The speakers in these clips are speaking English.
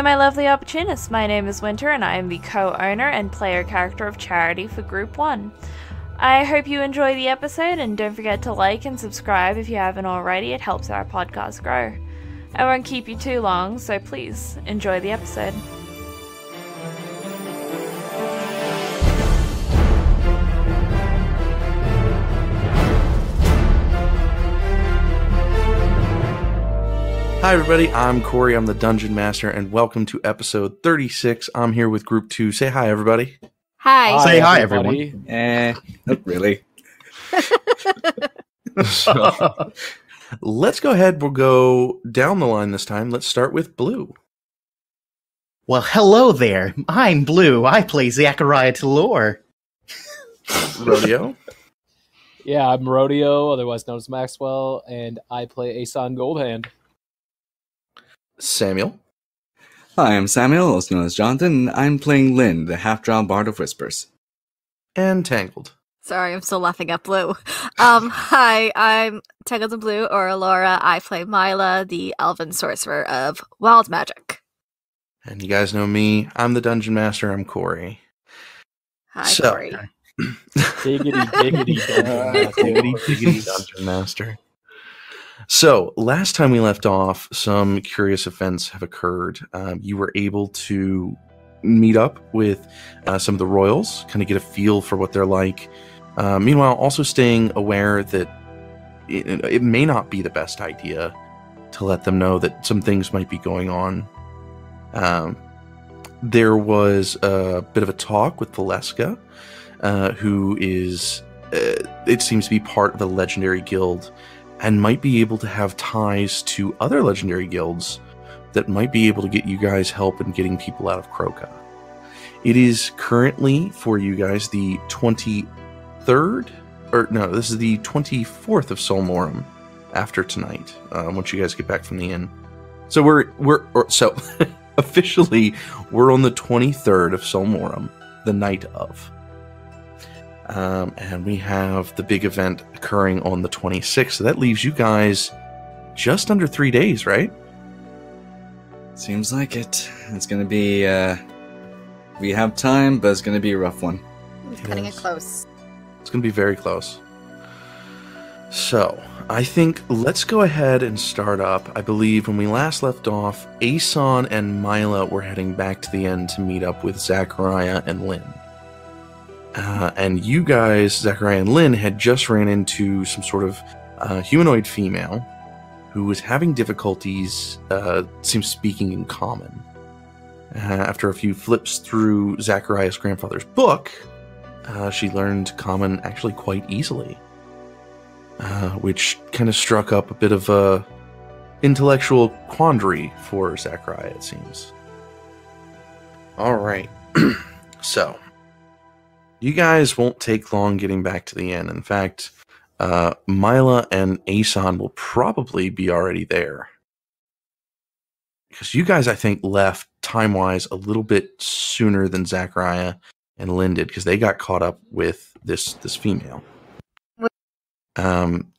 Hello, my lovely opportunists. My name is Winter, and I am the co-owner and player character of Charity for Group 1. I hope you enjoy the episode, and don't forget to like and subscribe if you haven't already. It helps our podcast grow. I won't keep you too long, so please enjoy the episode. Hi everybody, I'm Corey, I'm the Dungeon Master, and welcome to episode 36. I'm here with Group 2. Say hi, everybody. Hi. Say hi, everyone. Not really. So, let's go ahead, we'll go down the line this time. Let's start with Blue. Well, hello there. I'm Blue. I play Zachariah Talor. Rodeo. Yeah, I'm Rodeo, otherwise known as Maxwell, and I play Aeson Goldhand. Samuel. Hi, I'm Samael, also known as Jonathan. I'm playing Lynn, the half-drowned Bard of Whispers. And Tangled. Sorry, I'm still laughing at Blue. Hi, I'm TangledinBlue, or Alora. I play Mila, the elven sorcerer of wild magic. And you guys know me, I'm the Dungeon Master, I'm Corey. Hi, Corey. Diggity Dungeon Master. So, last time we left off, some curious events have occurred. You were able to meet up with some of the royals, kind of get a feel for what they're like. Meanwhile, also staying aware that it may not be the best idea to let them know that some things might be going on. There was a bit of a talk with Valeska, who is, it seems to be part of a legendary guild, and might be able to have ties to other legendary guilds that might be able to get you guys help in getting people out of Kroka. It is currently, for you guys, the 23rd? Or no, this is the 24th of Solmorum after tonight, once you guys get back from the inn. So so officially, we're on the 23rd of Solmorum, the night of. And we have the big event occurring on the 26th, so that leaves you guys just under 3 days, right? Seems like it. It's gonna be, we have time, but it's gonna be a rough one. It's cutting it close. It's going to be very close. So, I think let's go ahead and start up. I believe when we last left off, Aeson and Mila were heading back to the inn to meet up with Zachariah and Lynn. And you guys, Zachariah and Lynn, had just ran into some sort of humanoid female who was having difficulties, seems speaking in common. After a few flips through Zachariah's grandfather's book, she learned common actually quite easily, which kind of struck up a bit of a intellectual quandary for Zachariah, it seems. All right, so you guys won't take long getting back to the inn. In fact, Mila and Aeson will probably be already there. Because you guys, I think, left time-wise a little bit sooner than Zachariah and Lynn did, because they got caught up with this female.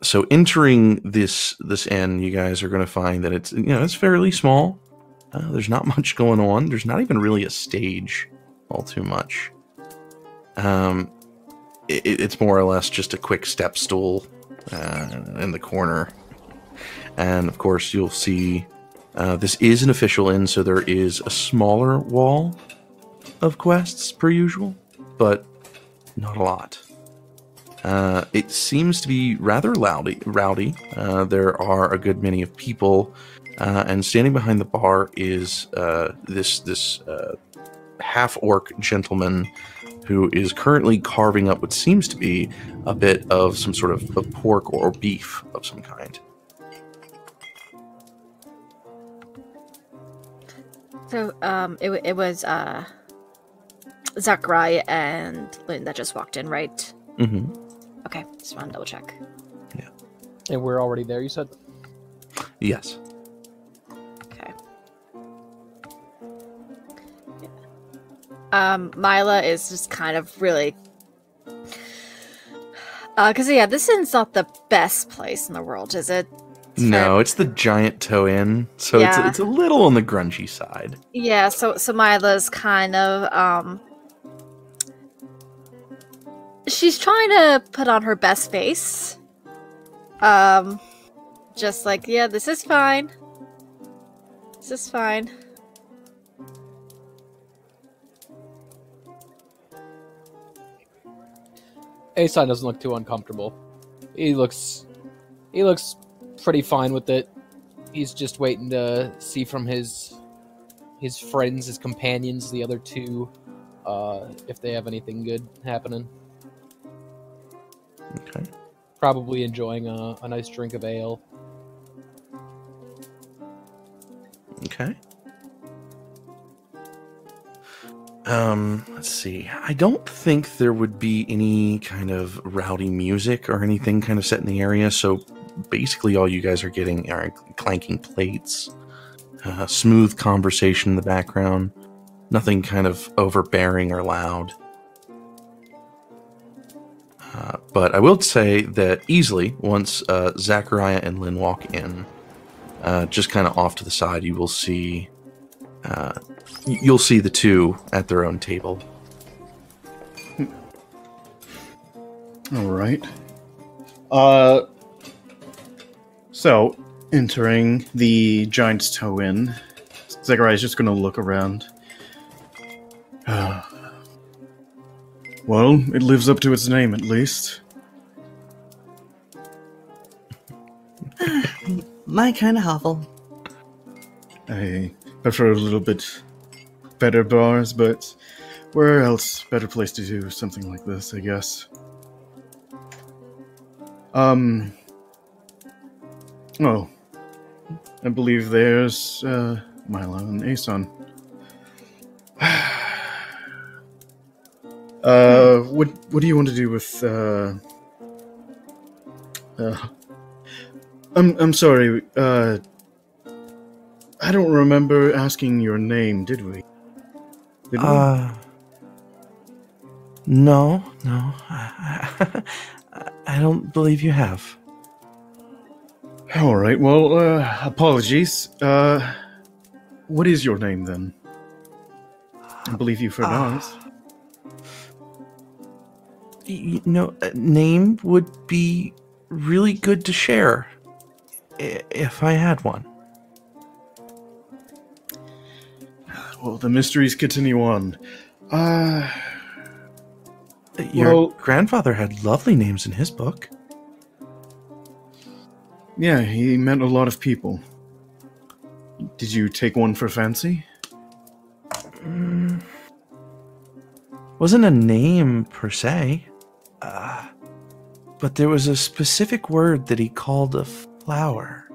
So entering this inn, you guys are going to find that it's fairly small. There's not much going on. There's not even really a stage all too much. It's more or less just a quick step stool in the corner. And of course you'll see this is an official inn, so there is a smaller wall of quests per usual, but not a lot. It seems to be rather rowdy. There are a good many of people, and standing behind the bar is this half-orc gentleman who is currently carving up what seems to be a bit of some sort of pork or beef of some kind. So, it was, Zachariah and Lynn that just walked in, right? Mm-hmm. Okay, just want to double check. Yeah. And we're already there, you said? Yes. Okay. Yeah. Mila is just kind of really... Because, yeah, this is not the best place in the world, is it? No, it's the giant toe in, so Yeah. it's a little on the grungy side. Yeah, so Mila's kind of she's trying to put on her best face. Just like, yeah, this is fine. This is fine. Aeson doesn't look too uncomfortable. He looks pretty fine with it. He's just waiting to see from his friends, his companions, the other two, if they have anything good happening. Okay. Probably enjoying a nice drink of ale. Okay. Let's see. I don't think there would be any kind of rowdy music or anything kind of set in the area, so basically all you guys are getting are clanking plates, smooth conversation in the background, nothing kind of overbearing or loud. But I will say that easily, once Zachariah and Lynn walk in, just kind of off to the side, you will see you'll see the two at their own table. All right. So, entering the Giant's Toe Inn, Zachariah is just going to look around. Well, it lives up to its name, at least. My kind of hovel. I prefer a little bit better bars, but where else better place to do something like this, I guess. Oh, I believe there's Mila and Aeson. What do you want to do with I'm sorry, I don't remember asking your name, did we? Did we? No. I don't believe you have. Alright, well, apologies. What is your name, then? I believe you forgot. Name would be really good to share if I had one. Well, the mysteries continue on. Your grandfather had lovely names in his book. Yeah, he met a lot of people. Did you take one for fancy? Wasn't a name per se, but there was a specific word that he called a flower.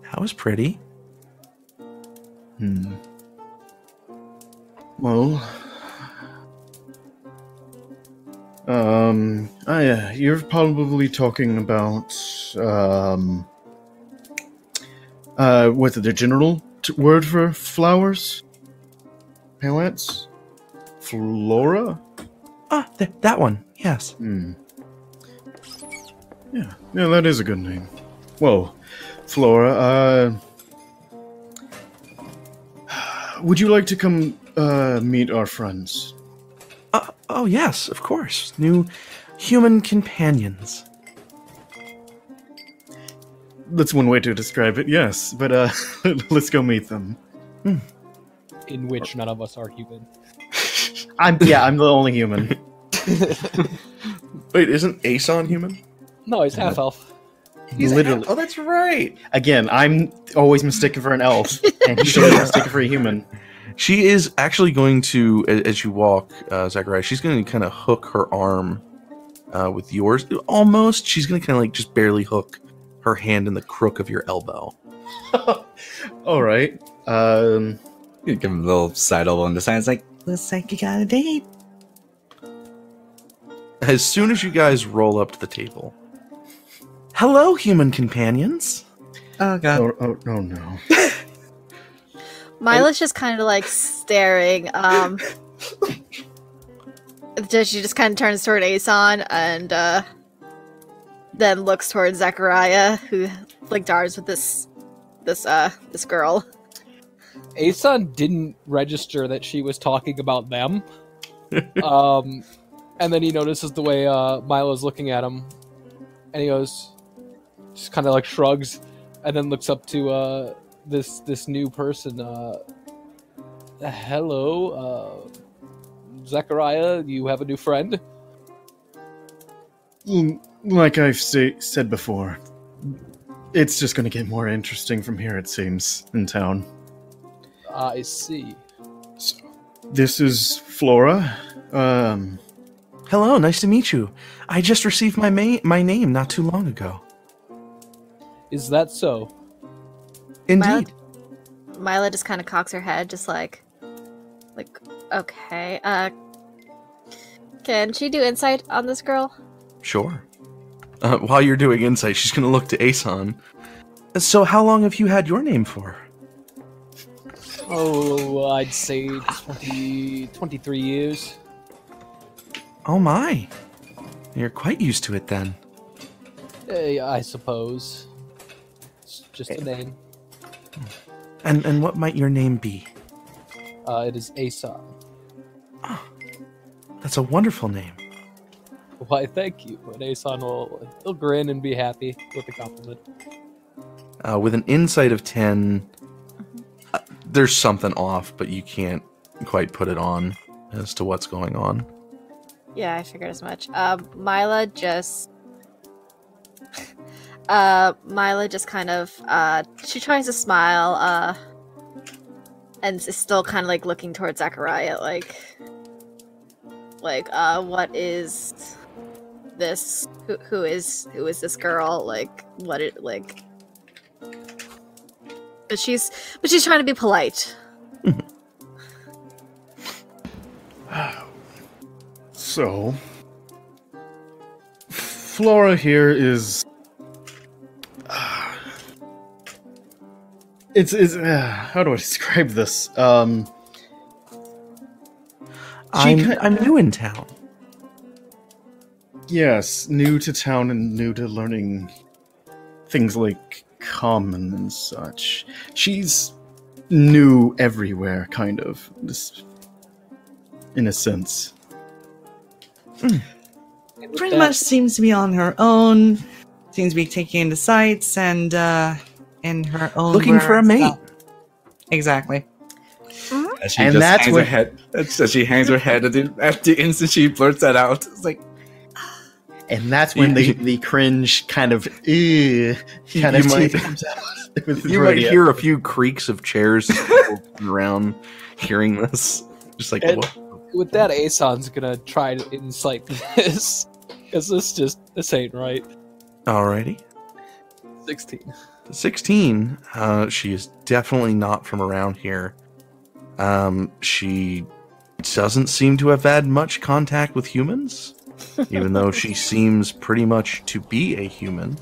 That was pretty. Well, yeah, you're probably talking about, what's the general word for flowers? Palettes? Flora? That one, yes. Yeah, that is a good name. Well, Flora, would you like to come, meet our friends? Oh, yes, of course. New human companions. That's one way to describe it, yes. But, let's go meet them. In which none of us are human. I'm the only human. Wait, isn't Aeson human? No, he's half elf. He's literally. Oh, that's right. Again, I'm always mistaken for an elf, and he's always mistaken for a human. She is actually going to, as you walk, Zachariah, she's going to kind of hook her arm with yours. Almost. She's going to kind of like just barely hook her hand in the crook of your elbow. All right. You give him a little side elbow on the side. It's like, looks like you got a date. As soon as you guys roll up to the table. Hello, human companions. Oh, God. Oh no. Mila's just kind of like staring. She just kind of turns toward Aeson and then looks towards Zachariah, who like darts with this girl. Aeson didn't register that she was talking about them. And then he notices the way Mila's looking at him, and he goes, just kind of like shrugs, and then looks up to this new person. Hello, Zachariah, you have a new friend? Like I've said before, it's just going to get more interesting from here, it seems, in town. I see. So, this is Flora. Hello, nice to meet you. I just received my name not too long ago. Is that so? Indeed. Mila just kind of cocks her head, just like, okay. Can she do insight on this girl? Sure. While you're doing insight, she's going to look to Aeson. So how long have you had your name for? Oh, I'd say 23 years. Oh my. You're quite used to it then. I suppose. It's just a name. And what might your name be? It is Aeson. Oh, that's a wonderful name. Why, thank you. And Aeson he'll grin and be happy with the compliment. With an insight of 10, there's something off, but you can't quite put it on as to what's going on. Yeah, I figured as much. Mila just kind of, she tries to smile, and is still kind of like looking towards Zachariah, what is this? Who is this girl? But she's trying to be polite. So, Flora here is. It's how do I describe this? I'm new in town. Yes, new to town and new to learning things like common and such. She's new everywhere, kind of, just in a sense. Pretty much seems to be on her own. Seems to be taking in the sights and in her own. Looking for a mate. Exactly. As she hangs her head at the instant she blurts that out. It's like, and that's when the cringe kind of comes out. You might hear a few creaks of chairs as people around hearing this. Just like, what? With that, Aeson's gonna try to insight this. Because this ain't right. Alrighty. 16. 16. She is definitely not from around here. She doesn't seem to have had much contact with humans, even though she seems pretty much to be a human.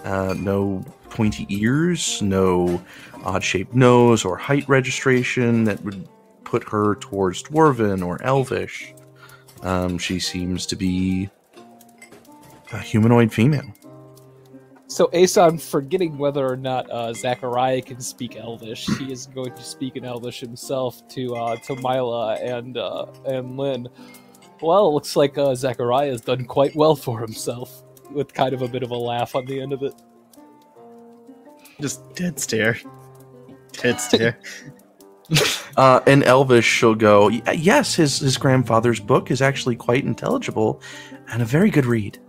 No pointy ears, no odd-shaped nose or height registration that would put her towards Dwarven or Elvish. She seems to be a humanoid female. So Aeson, forgetting whether or not Zachariah can speak Elvish, he is going to speak in Elvish himself to Mila and Lynn. Well, it looks like Zachariah has done quite well for himself, with kind of a bit of a laugh on the end of it. Just dead stare. Dead stare. In Elvish, she'll go, yes, his grandfather's book is actually quite intelligible and a very good read.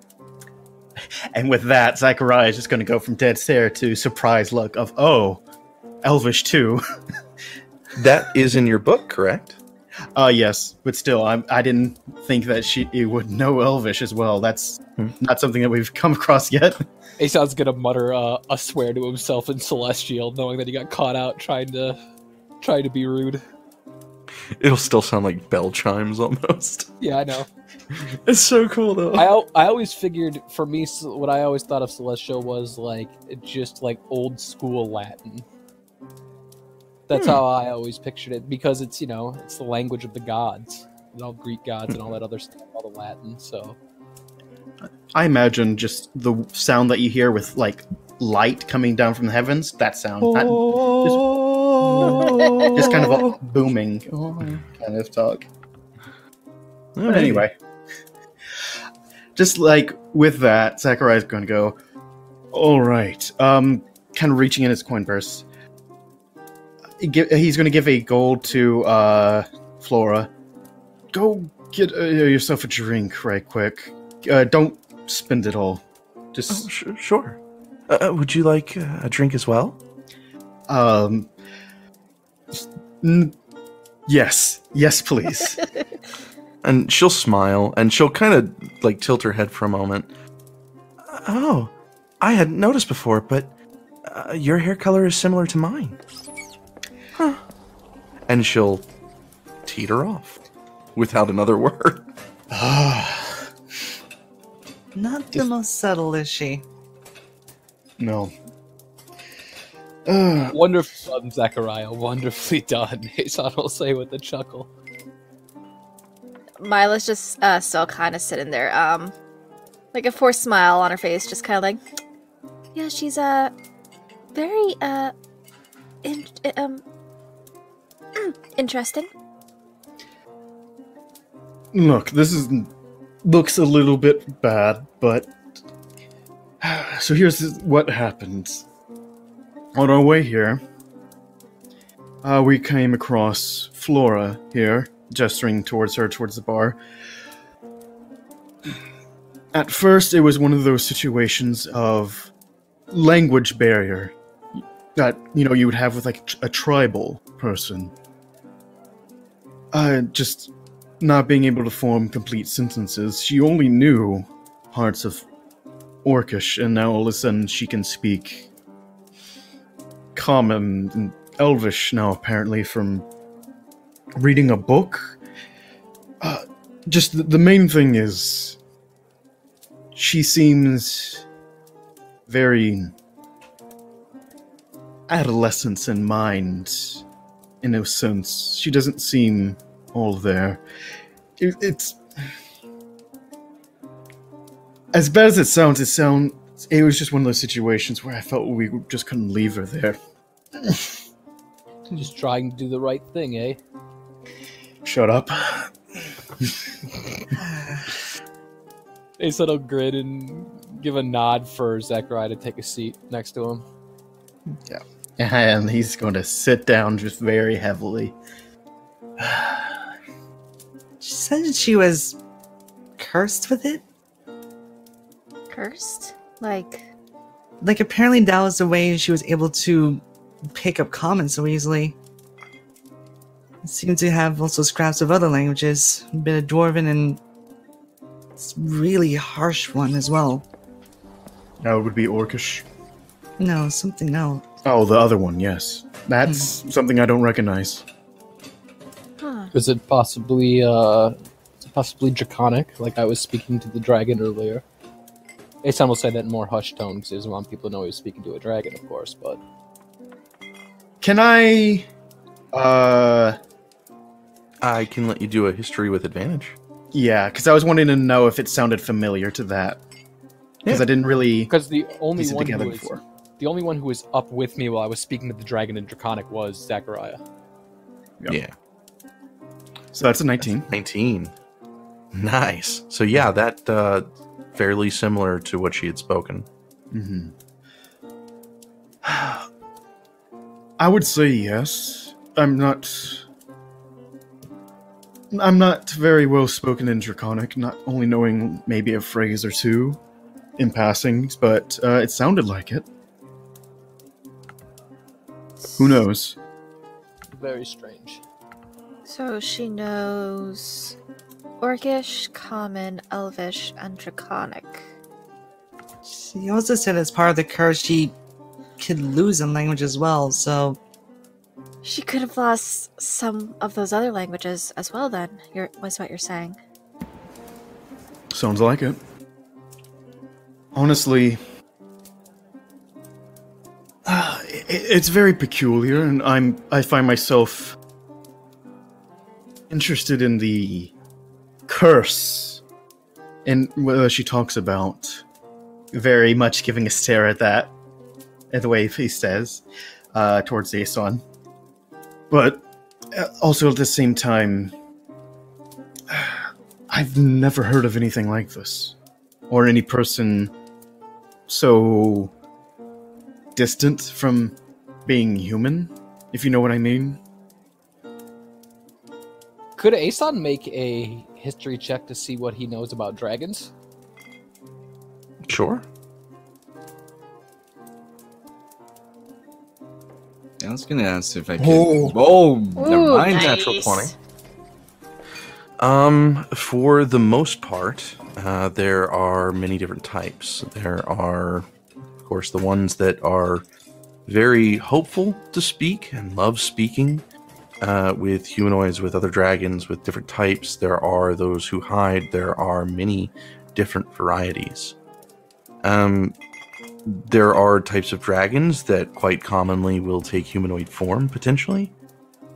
And with that, Zachariah is just going to go from dead stare to surprise look of, oh, Elvish too. That is in your book, correct? Yes, but still, I didn't think that she would know Elvish as well. That's not something that we've come across yet. Aeson's gonna mutter a swear to himself in Celestial, knowing that he got caught out trying to be rude. It'll still sound like bell chimes almost. Yeah, I know. It's so cool though. I always figured, for me, what I always thought of Celestial was just old school Latin. That's how I always pictured it, because it's it's the language of the gods, and all Greek gods and all that other stuff, all the Latin. So I imagine just the sound that you hear with, like, light coming down from the heavens. That sound. Just kind of a booming kind of talk. But anyway. Just like with that, Zachariah's going to go, all right. Kind of reaching in his coin purse. He's going to give a gold to Flora. Go get yourself a drink right quick. Don't spend it all. Just sure. Would you like a drink as well? Yes, please. And she'll smile, and she'll kind of like tilt her head for a moment. Oh, I hadn't noticed before, but your hair color is similar to mine. Huh. And she'll teeter off without another word. Not the most subtle, is she? No. Wonderfully done, Zachariah. Wonderfully done. Aeson will say with a chuckle. Mila's just still kind of sitting there, like a forced smile on her face, just kind of like, yeah, she's very interesting. Look, looks a little bit bad, but so here's what happened. On our way here, we came across Flora here, gesturing towards the bar. At first, it was one of those situations of language barrier that, you would have with, like, a tribal person. Just not being able to form complete sentences. She only knew parts of Orcish, and now all of a sudden she can speak Common and Elvish now, apparently, from reading a book. Just the main thing is, she seems very adolescent in mind, in a sense. She doesn't seem all there. It's as bad as it sounds. It was just one of those situations where I felt we just couldn't leave her there. Just trying to do the right thing, eh? Shut up. Aeson will grin and give a nod for Zachariah to take a seat next to him. Yeah. And he's going to sit down just very heavily. She said she was cursed with it? Cursed? Like, apparently that was the way she was able to pick up common so easily. It seemed to have also scraps of other languages, a bit of Dwarven and this really harsh one as well. Now it would be Orcish. No, something else. Oh, the other one, yes. That's something I don't recognize. huh. Is it possibly draconic, like I was speaking to the dragon earlier? Aeson will say that in more hushed tone because he doesn't want people to know he was speaking to a dragon, of course, but... Can I... I can let you do a history with advantage. Yeah, because I was wanting to know if it sounded familiar to that. Because I didn't really Because the only piece it one together who was before. the only one who was up with me while I was speaking to the dragon in Draconic was Zachariah. Yep. Yeah. So that's a 19. 19. Nice. So yeah, that fairly similar to what she had spoken. Mm-hmm. I would say yes. I'm not very well spoken in Draconic, not only knowing maybe a phrase or two in passing, but it sounded like it. Who knows? Very strange. So she knows Orcish, Common, Elvish, and Draconic. She also said as part of the curse she could lose a language as well, so... She could have lost some of those other languages as well then, was what you're saying. Sounds like it. Honestly, it's very peculiar, and I find myself interested in the curse And she talks about very much giving a stare at that, at the way he says, towards Aeson. But also at the same time, I've never heard of anything like this. Or any person so distant from being human, if you know what I mean. Could Aeson make a history check to see what he knows about dragons? Sure. I was gonna ask if I could. Oh, never mind. nice. Natural 20. For the most part, there are many different types. There are, of course, the ones that are very hopeful to speak and love speaking with humanoids, with other dragons, with different types. There are those who hide. There are many different varieties. There are types of dragons that quite commonly will take humanoid form, potentially,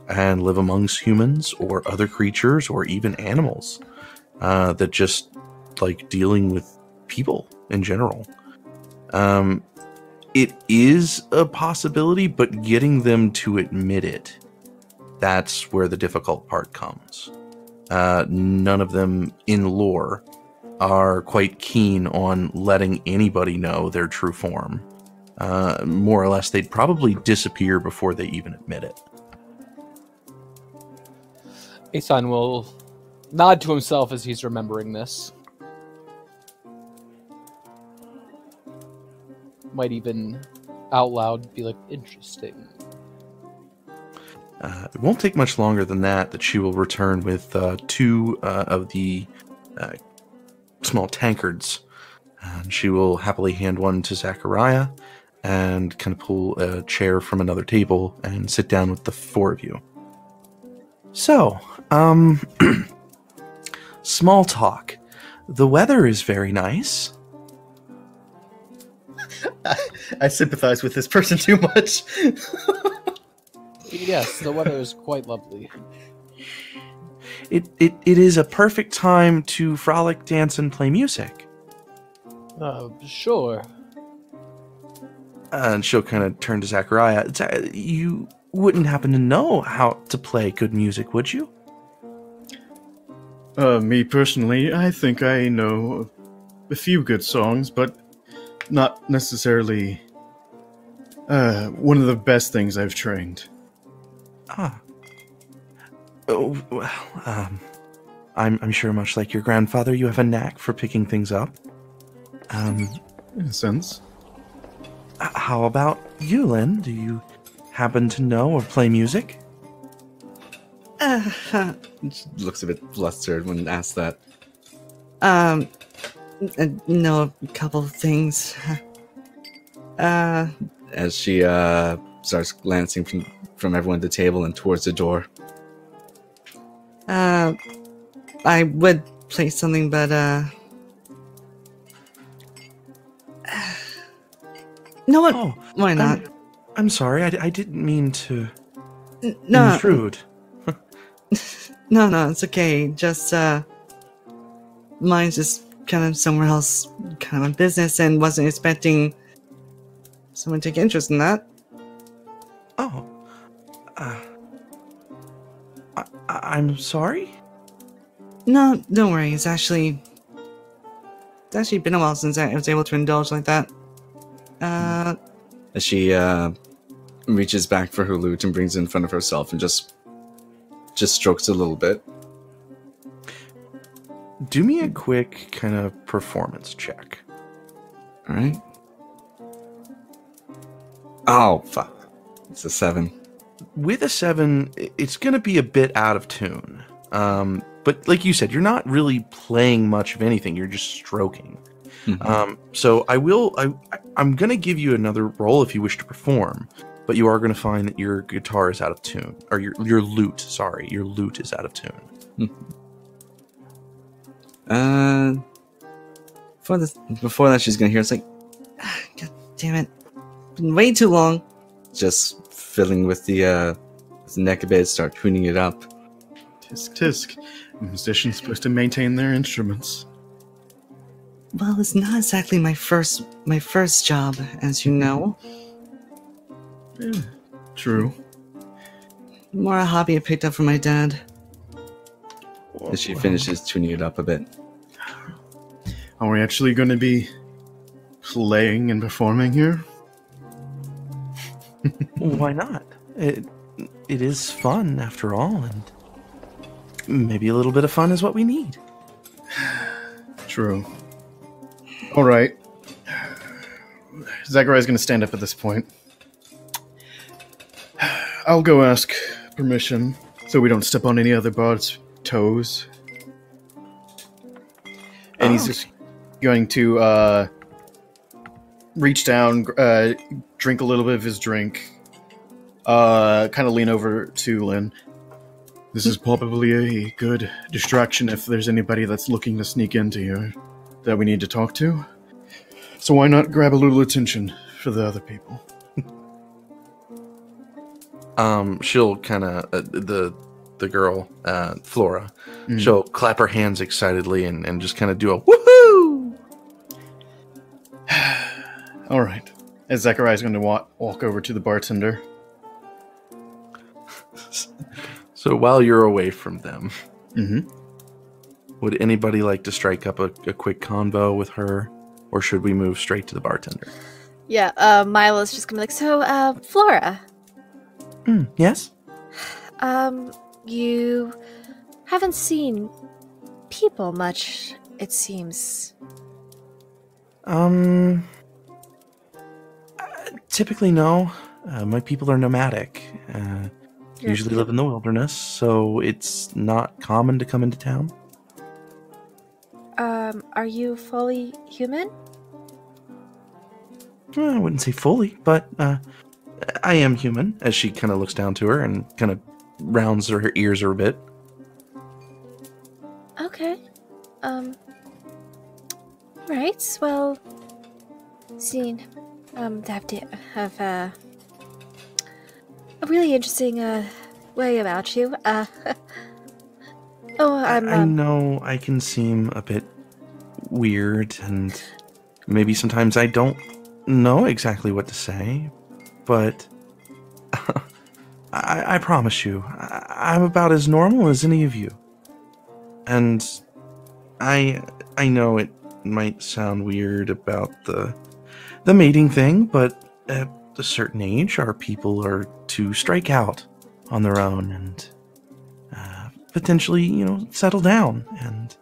and live amongst humans or other creatures or even animals that just like dealing with people in general. It is a possibility, but getting them to admit it, that's where the difficult part comes. None of them in lore are quite keen on letting anybody know their true form. More or less, they'd probably disappear before they even admit it. Aeson will nod to himself as he's remembering this. Might even out loud be like, interesting. It won't take much longer than that she will return with two of the small tankards. And she will happily hand one to Zachariah and kind of pull a chair from another table and sit down with the four of you. So, small talk. The weather is very nice. I sympathize with this person too much. Yes, the weather is quite lovely. It is a perfect time to frolic, dance, and play music. Sure. And she'll kind of turn to Zachariah. You wouldn't happen to know how to play good music, would you? Me personally, I think I know a few good songs, but not necessarily one of the best things I've trained. Ah. Oh, well, I'm sure much like your grandfather, you have a knack for picking things up. In a sense. How about you, Lynn? Do you happen to know or play music? She looks a bit flustered when asked that. Know a couple of things. As she starts glancing from everyone at the table and towards the door. I would play something, but no, what? Oh, Why not? I'm sorry. I didn't mean to No, intrude. no, it's okay. Just mine's just kind of somewhere else, kind of business, and wasn't expecting someone to take interest in that. Oh. I'm sorry? No, don't worry. It's actually been a while since I was able to indulge like that. As she reaches back for her lute and brings it in front of herself and just strokes it a little bit. Do me a quick kind of performance check. All right. Oh, fuck. It's a 7. With a 7, it's going to be a bit out of tune. But like you said, you're not really playing much of anything. You're just stroking. Mm-hmm. So I'm going to give you another roll if you wish to perform. But you are going to find that your guitar is out of tune. Or your lute, sorry. Your lute is out of tune. Before that, she's going to hear it's like, God damn it. Been way too long. just fiddling with the neck a bit, start tuning it up. Tisk tisk. A musician's supposed to maintain their instruments. Well, it's not exactly my first job, as you know. Yeah, true. More a hobby I picked up from my dad. As she finishes tuning it up a bit. Are we actually going to be playing and performing here? Why not? It is fun, after all, and maybe a little bit of fun is what we need. True. All right. Zachariah's going to stand up at this point. I'll go ask permission so we don't step on any other bards' toes. And he's just going to reach down, drink a little bit of his drink, kind of lean over to Lynn. This is probably a good distraction if there's anybody that's looking to sneak into here that we need to talk to. So why not grab a little attention for the other people? She'll kind of the girl, Flora. She'll clap her hands excitedly and just kind of do a woohoo. All right. As Zachariah's going to walk over to the bartender. So while you're away from them, would anybody like to strike up a quick convo with her, or should we move straight to the bartender? Yeah, Mila's just gonna be like, so, Flora. Yes? You haven't seen people much, it seems. Typically no. My people are nomadic. Usually live in the wilderness, so it's not common to come into town. Are you fully human? I wouldn't say fully, but I am human, as she kind of looks down to her and kind of rounds her ears a bit. Okay. Right, well, seen, have a really interesting, way about you. I know I can seem a bit weird, and maybe sometimes I don't know exactly what to say, but I promise you, I'm about as normal as any of you. And I know it might sound weird about the mating thing, but at a certain age, our people are to strike out on their own and potentially, settle down. And,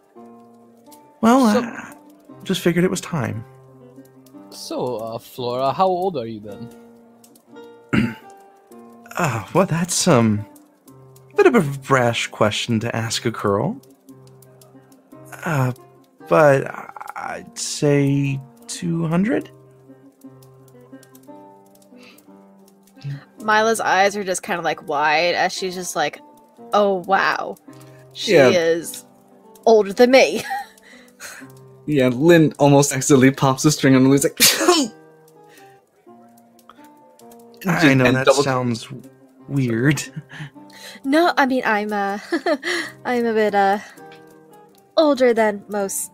well, I just figured it was time. So, Flora, how old are you then? Well, that's a bit of a brash question to ask a girl. But I'd say 200? Mila's eyes are just kind of like wide as she's just like, oh wow, she is older than me. Yeah, Lynn almost accidentally pops the string on Lou's like. I know that sounds weird. No, I mean I'm I'm a bit older than most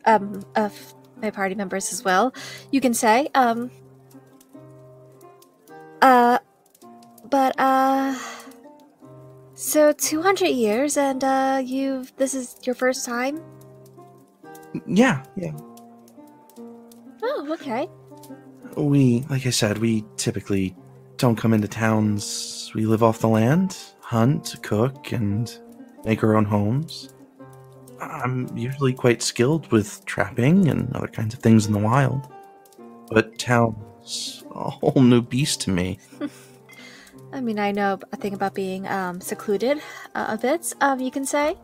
of my party members as well. You can say so 200 years and this is your first time? Yeah. Oh, okay. Like I said, we typically don't come into towns. We live off the land, hunt, cook, and make our own homes. I'm usually quite skilled with trapping and other kinds of things in the wild. But town's a whole new beast to me. I mean, I know a thing about being secluded a bit, you can say.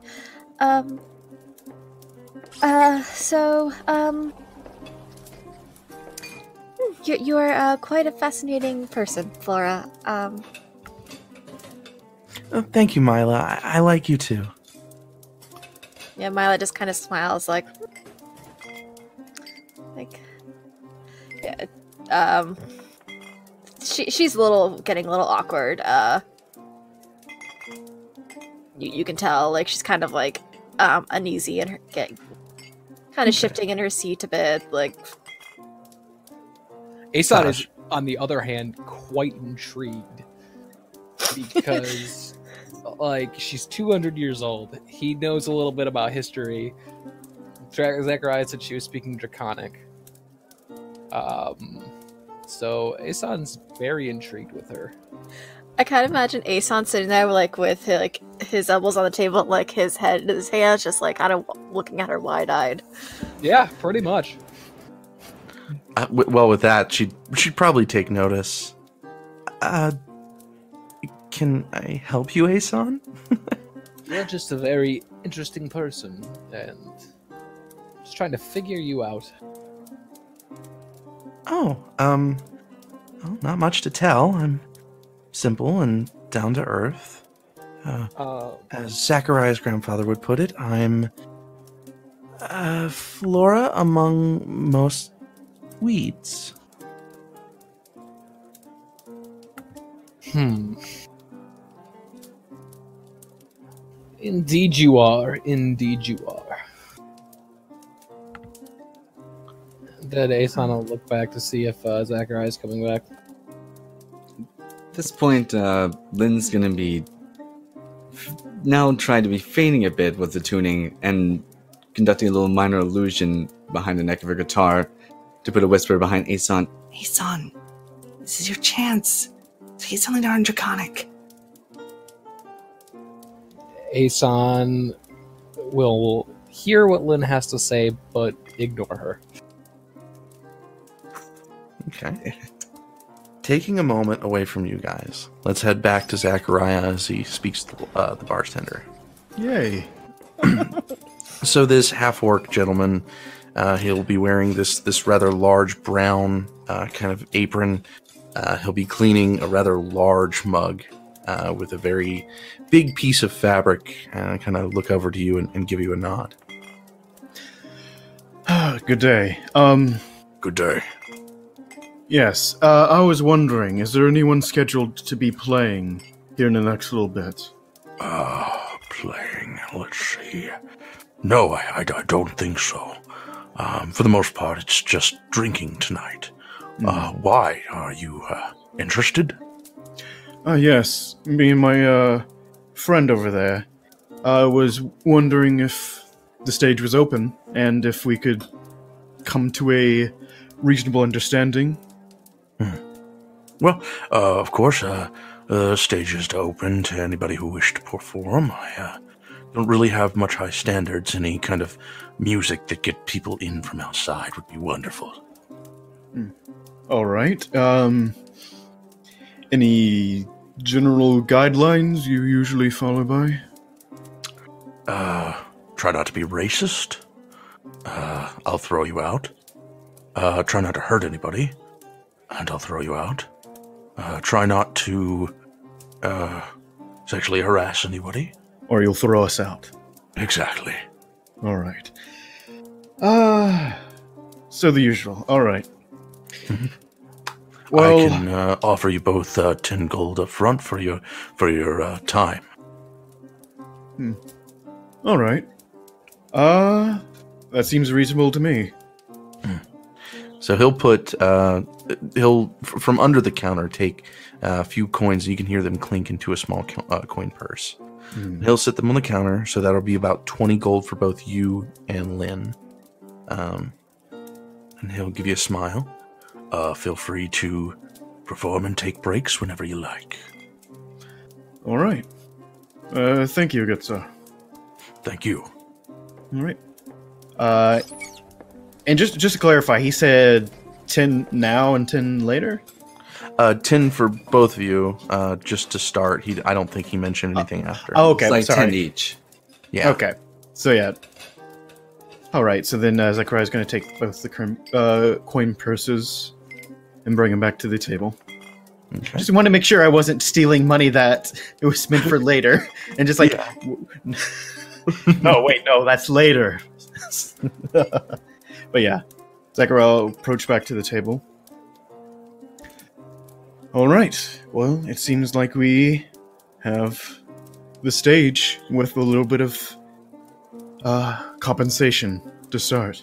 You're quite a fascinating person, Flora. Thank you, Mila. I like you too. Yeah, Mila just kind of smiles, like, yeah, she's getting a little awkward. You can tell, like, she's kind of like uneasy and kind of shifting in her seat a bit, like... Aeson is, on the other hand, quite intrigued. Because, like, she's 200 years old. He knows a little bit about history. Zachariah said she was speaking Draconic. So Aeson's very intrigued with her. I kind of imagine Aeson sitting there, like, with his elbows on the table, like, his head in his hands, just, like, kind of looking at her wide-eyed. Yeah, pretty much. Well, with that, she'd probably take notice. Can I help you, Aeson? You're just a very interesting person, and just trying to figure you out. Well, not much to tell. I'm simple and down to earth. As Zachariah's grandfather would put it, I'm flora among most weeds. Indeed you are. Indeed you are. Then Aeson will look back to see if Zachariah's coming back. At this point, Lynn's gonna be now trying to be feigning a bit with the tuning and conducting a little minor illusion behind the neck of her guitar to put a whisper behind Aeson. Aeson, this is your chance. Say something to her in Draconic. Aeson will hear what Lynn has to say, but ignore her. Okay. Taking a moment away from you guys, let's head back to Zachariah as he speaks to the bartender. Yay. So this half-orc gentleman, he'll be wearing this rather large brown kind of apron. He'll be cleaning a rather large mug with a very big piece of fabric, kind of look over to you and give you a nod. Good day. Good day. Yes, I was wondering, is there anyone scheduled to be playing here in the next little bit? Playing, let's see. No, I don't think so. For the most part, it's just drinking tonight. Why? Are you interested? Yes. Me and my friend over there was wondering if the stage was open and if we could come to a reasonable understanding. Well, of course, the stage is open to anybody who wishes to perform. I don't really have much high standards. Any kind of music that get people in from outside would be wonderful. All right. Any general guidelines you usually follow by? Try not to be racist. I'll throw you out. Try not to hurt anybody, and I'll throw you out. Try not to sexually harass anybody. Or you'll throw us out. Exactly. All right. So the usual. All right. Well, I can offer you both 10 gold up front for your time. All right. That seems reasonable to me. So he'll put, from under the counter, take a few coins, and you can hear them clink into a small coin purse. He'll set them on the counter, so that'll be about 20 gold for both you and Lynn. And he'll give you a smile. Feel free to perform and take breaks whenever you like. All right. Thank you, good sir. Thank you. All right. And just to clarify, he said 10 now and 10 later? 10 for both of you, just to start. I don't think he mentioned anything after. Oh, okay. It's like sorry. 10 each. Yeah. Okay. So, yeah. All right. So then Zachariah's going to take both the coin purses and bring them back to the table. Okay. Just want to make sure I wasn't stealing money that it was meant for later. And just like, no, wait, no, that's later. But yeah, Zachariah will approach back to the table. All right. Well, it seems like we have the stage with a little bit of compensation to start?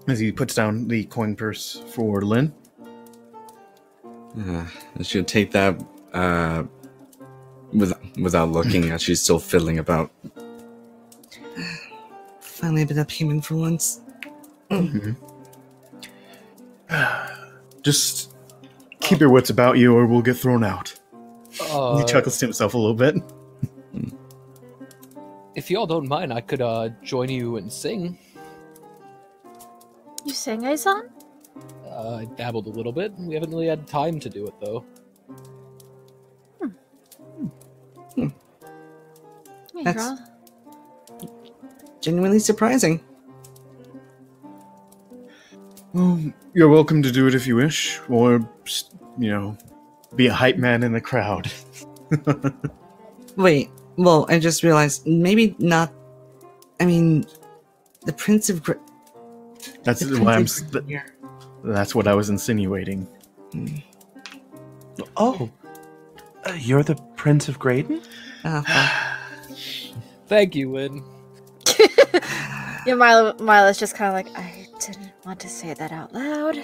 As he puts down the coin purse for Lynn. I should take that without looking as she's still fiddling about. Finally a bit of payment for once. Just keep your wits about you or we'll get thrown out. He chuckles to himself a little bit. If y'all don't mind, I could join you and sing. You sing, Aeson? I dabbled a little bit. We haven't really had time to do it, though. Hey, That's- girl. Genuinely surprising. Well, you're welcome to do it if you wish, or, be a hype man in the crowd. Wait, well, I just realized maybe not. I mean, the Prince of That's That's what I was insinuating. Oh, you're the Prince of Graydon? Thank you, Lynn. Yeah, Mila's just kind of like, I didn't want to say that out loud.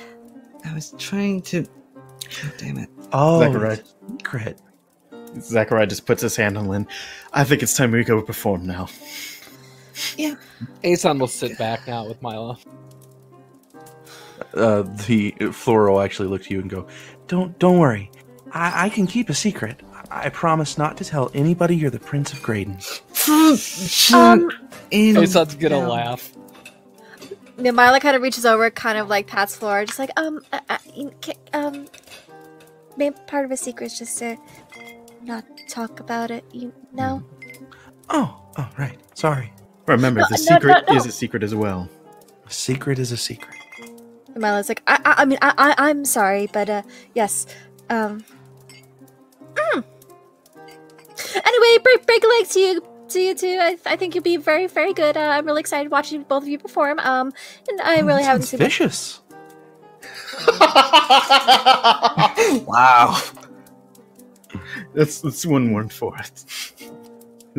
I was trying to. God damn it. Oh, Zachariah. Crit. Zachariah just puts his hand on Lynn. I think it's time we go perform now. Yeah. Aeson will sit back now with Mila. The Flora will actually look to you and go, Don't worry. I can keep a secret. I promise not to tell anybody you're the Prince of Graydon. Aeson's gonna laugh. Yeah, Mila kind of reaches over, kind of like pats Flora, just like, maybe part of a secret is just to not talk about it, you know? Oh, right. Sorry. Remember, the secret is a secret as well. A secret is a secret. And Mila's like, I'm sorry, but, yes, Anyway, break a leg to you two. I think you'll be very, very good. I'm really excited watching both of you perform. And I really haven't seen vicious. Wow. That's one word for it.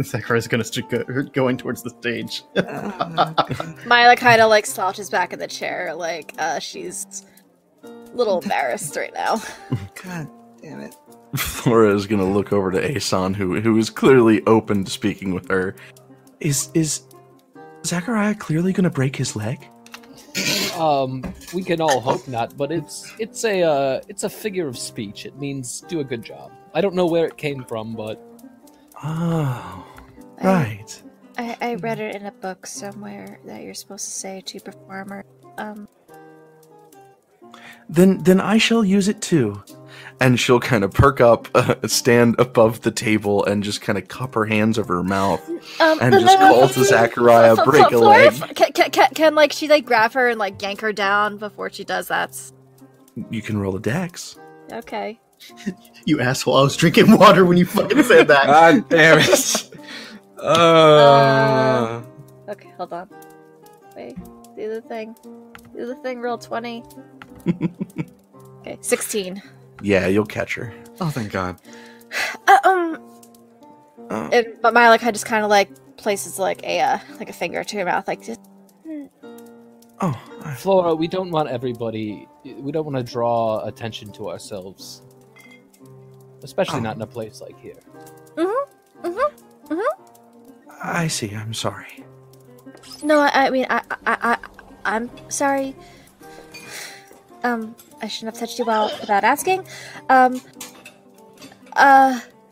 Zachariah's gonna start going towards the stage. Mila kind of like slouches back in the chair, like she's a little embarrassed right now. God damn it. Flora is going to look over to Aeson, who is clearly open to speaking with her. Is Zachariah clearly going to break his leg? We can all hope not, but it's a figure of speech. It means do a good job. I don't know where it came from, but oh, right. I read it in a book somewhere that you're supposed to say to performer. Then I shall use it too. And she'll kind of perk up, stand above the table, and just kind of cup her hands over her mouth, and just call to Zachariah, break a leg. Can like she like grab her and like yank her down before she does that? You can roll a dex. Okay. You asshole! I was drinking water when you fucking said that. God damn it! Okay, hold on. Wait, do the thing. Roll 20. Okay, 16. Yeah, you'll catch her. Oh, thank God. But Mila just kind of like places like a finger to her mouth, like just. Oh, Flora, we don't want everybody. We don't want to draw attention to ourselves, especially not in a place like here. I see. I'm sorry. No, I mean, I'm sorry. I shouldn't have touched you without asking.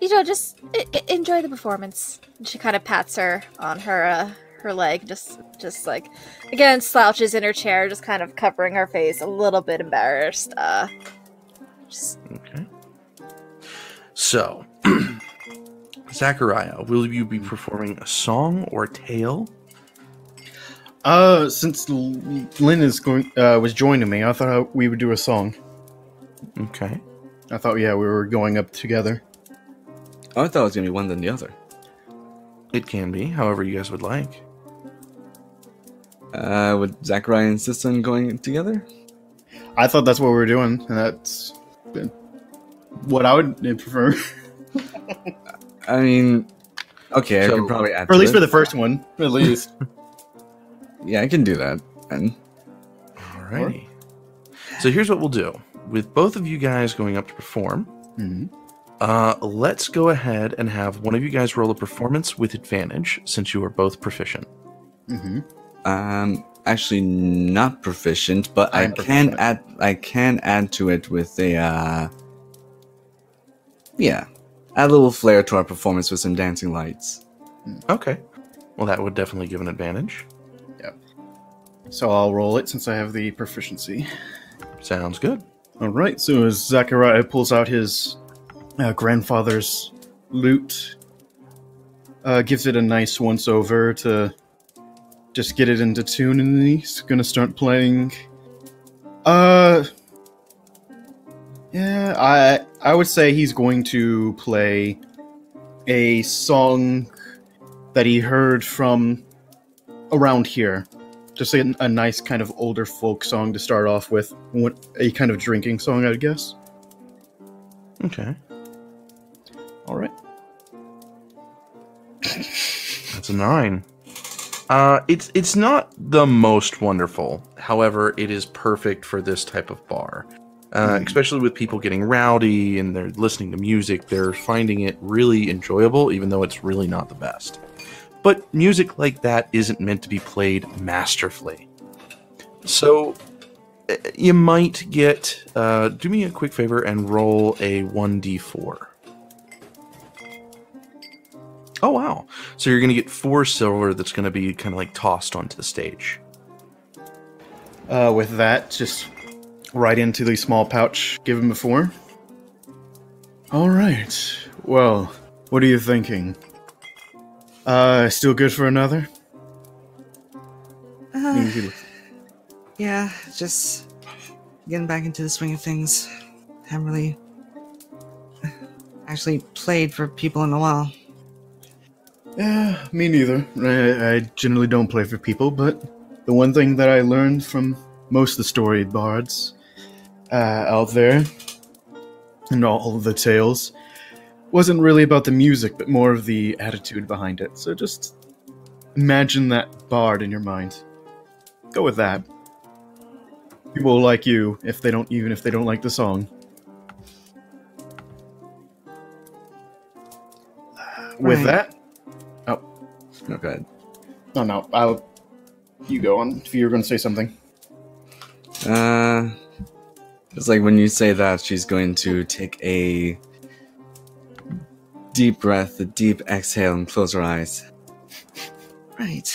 Just enjoy the performance. And she kind of pats her on her leg, just like, again, slouches in her chair, just kind of covering her face, a little bit embarrassed. Okay. So, Zachariah, will you be performing a song or tale? Since Lynn was joining me, I thought we would do a song. Okay. I thought, we were going up together. I thought it was going to be one than the other. It can be, however you guys would like. Would Zachariah insist on going together? I thought that's what we were doing, and that's what I would prefer. I mean, okay, I could probably add or at least to for the first one, at least. Yeah, I can do that. And Alrighty. So here's what we'll do. With both of you guys going up to perform, let's go ahead and have one of you guys roll a performance with advantage, since you are both proficient. Actually not proficient, but I can add to it with a add a little flair to our performance with some dancing lights. Okay. Well, that would definitely give an advantage. Yep. So I'll roll it since I have the proficiency. Sounds good. Alright, so as Zachariah pulls out his grandfather's lute, gives it a nice once-over to just get it into tune, and he's gonna start playing. Yeah, I would say he's going to play a song that he heard from around here. Just a nice kind of older folk song to start off with. A kind of drinking song, I guess. Okay. Alright. That's a 9. It's not the most wonderful. However, it is perfect for this type of bar. Especially with people getting rowdy and they're listening to music, they're finding it really enjoyable, even though it's really not the best. But music like that isn't meant to be played masterfully. So, you might get... do me a quick favor and roll a 1d4. Oh, wow. So you're going to get 4 silver that's going to be kind of like tossed onto the stage. With that, just right into the small pouch given before. Alright. Well, what are you thinking? Still good for another? Yeah, just getting back into the swing of things. Haven't really actually played for people in a while. Yeah, me neither. I generally don't play for people, but the one thing that I learned from most of the story bards out there, and all of the tales, wasn't really about the music, but more of the attitude behind it. So just imagine that bard in your mind. Go with that. People will like you even if they don't like the song. With that, no, go ahead. Oh no, you go on if you were going to say something. It's like when you say that, she's going to take a deep breath, a deep exhale, and close her eyes. Right.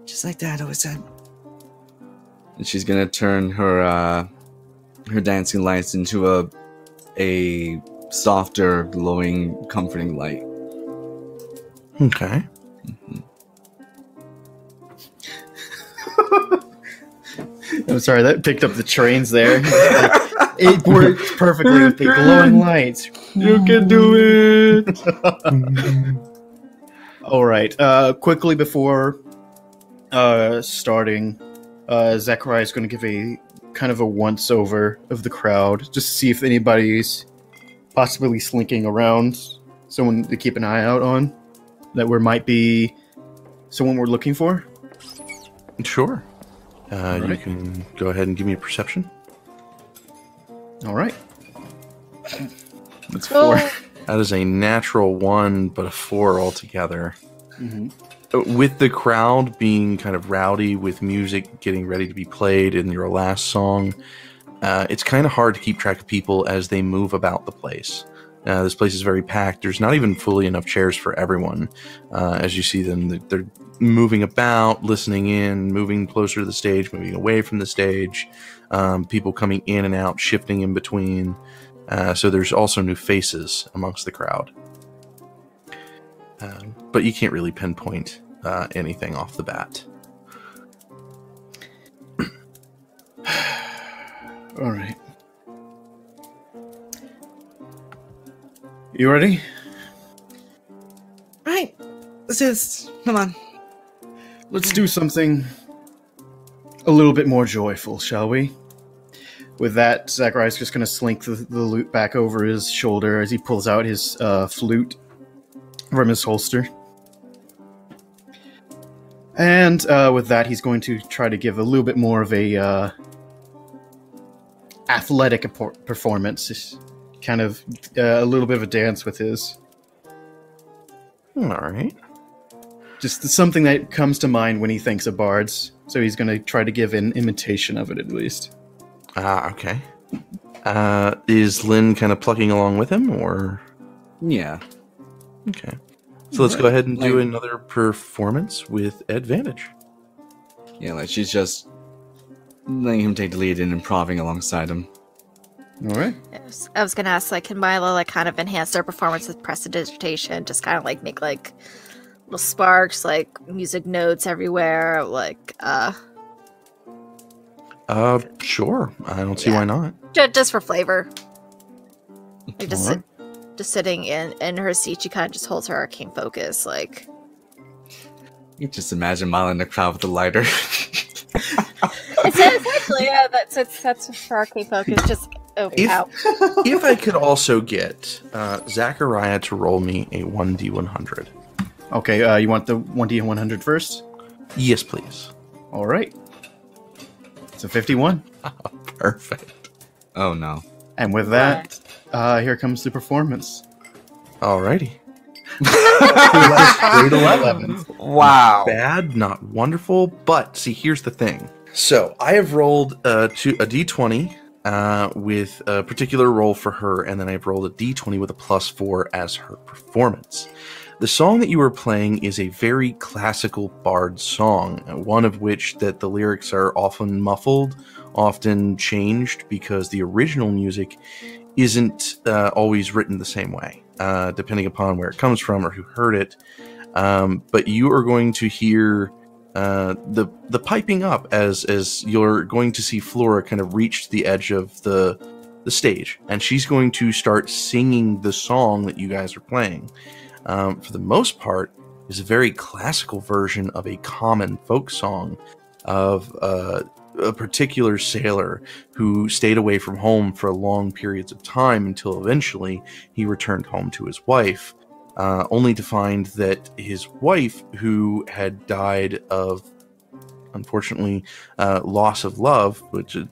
Just like Dad always said. And she's gonna turn her dancing lights into a softer, glowing, comforting light. Okay. I'm sorry, that picked up the trains there. It worked perfectly with the glowing lights. You can do it! Alright, quickly before starting, Zachariah is going to give a kind of a once-over of the crowd, just to see if anybody's possibly slinking around, someone to keep an eye out on, that might be someone we're looking for. Sure. Right. You can go ahead and give me a perception. Alright. That's 4. That is a natural 1, but a 4 altogether. With the crowd being kind of rowdy with music getting ready to be played in your last song, it's kind of hard to keep track of people as they move about the place. This place is very packed. There's not even fully enough chairs for everyone. As you see them, they're moving about, listening in, moving closer to the stage, moving away from the stage, people coming in and out, shifting in between. So there's also new faces amongst the crowd. But you can't really pinpoint anything off the bat. All right. You ready? Right. Let's do this. Come on. Let's do something a little bit more joyful, shall we? With that, Zachariah's just going to slink the lute back over his shoulder as he pulls out his flute from his holster. And with that, he's going to try to give a little bit more of a athletic performance. Just kind of a little bit of a dance with his. All right. Just something that comes to mind when he thinks of bards. So he's going to try to give an imitation of it at least. Okay. Is Lynn kind of plugging along with him, or? Yeah. Okay. So let's go ahead and do another performance with advantage. Yeah, like she's just letting him take the lead and improving alongside him. All right. I was gonna ask, like, can Mila like kind of enhance their performance with prestidigitation? Just kind of like make like little sparks, like music notes everywhere, like Sure. I don't see why not. just for flavor. Like Alright. just sitting in her seat, she kind of just holds her arcane focus, like. You just imagine Mila in the crowd with the lighter. It's actually that's for arcane focus. Just out. If I could also get Zachariah to roll me a 1d100. Okay, you want the 1d100 first? Yes, please. All right. It's a 51. Perfect. Oh no. And with that, here comes the performance. Alrighty. Straight 11. Wow. Bad, not wonderful, but see, here's the thing. So I have rolled a d20 with a particular roll for her, and then I've rolled a d20 with a +4 as her performance. The song that you are playing is a very classical bard song, one of which that the lyrics are often muffled, often changed, because the original music isn't always written the same way, depending upon where it comes from or who heard it. But you are going to hear the piping up as you're going to see Flora kind of reach the edge of the stage, and she's going to start singing the song that you guys are playing. For the most part, is a very classical version of a common folk song of a particular sailor who stayed away from home for long periods of time until eventually he returned home to his wife, only to find that his wife, who had died of, unfortunately, loss of love, which is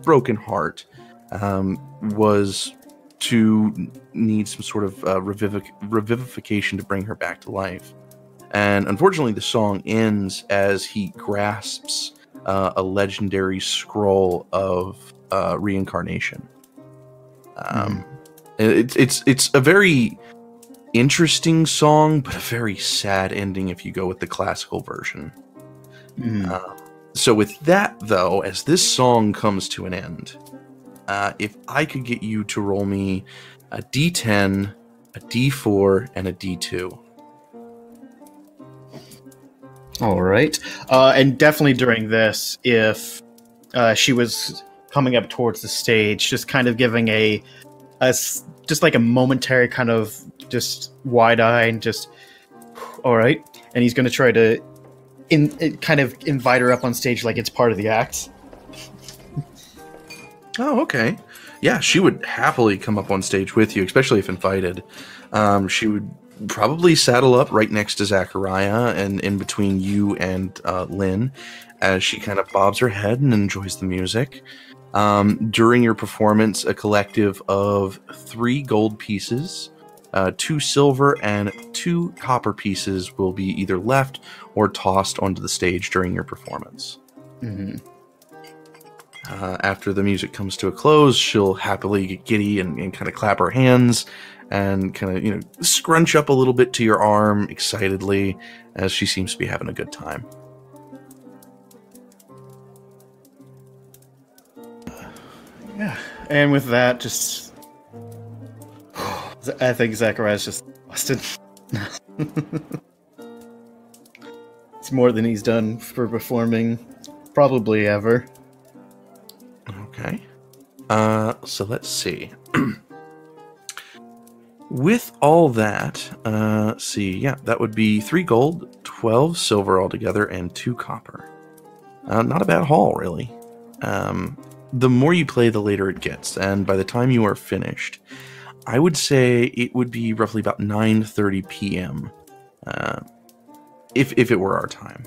broken heart, was to need some sort of revivification to bring her back to life. And unfortunately, the song ends as he grasps a legendary scroll of reincarnation. It's a very interesting song, but a very sad ending if you go with the classical version. So with that, though, as this song comes to an end, if I could get you to roll me a d10, a d4, and a d2. All right. And definitely during this, if she was coming up towards the stage, just kind of giving just like a momentary kind of just wide eye and just, all right. And he's going to try to kind of invite her up on stage like it's part of the act. Oh, okay. Yeah, she would happily come up on stage with you, especially if invited. She would probably saddle up right next to Zachariah and in between you and Lynn as she kind of bobs her head and enjoys the music. During your performance, a collective of 3 gold pieces, 2 silver, and 2 copper pieces will be either left or tossed onto the stage during your performance. Mm-hmm. After the music comes to a close, she'll happily get giddy and kind of clap her hands and kind of, scrunch up a little bit to your arm excitedly as she seems to be having a good time. Yeah. And with that, just... I think Zachariah's just busted. It's more than he's done for performing probably ever. Okay. So let's see. With all that, that would be 3 gold, 12 silver altogether, and 2 copper. Not a bad haul, really. The more you play, the later it gets, and by the time you are finished, I would say it would be roughly about 9:30 p.m. If it were our time.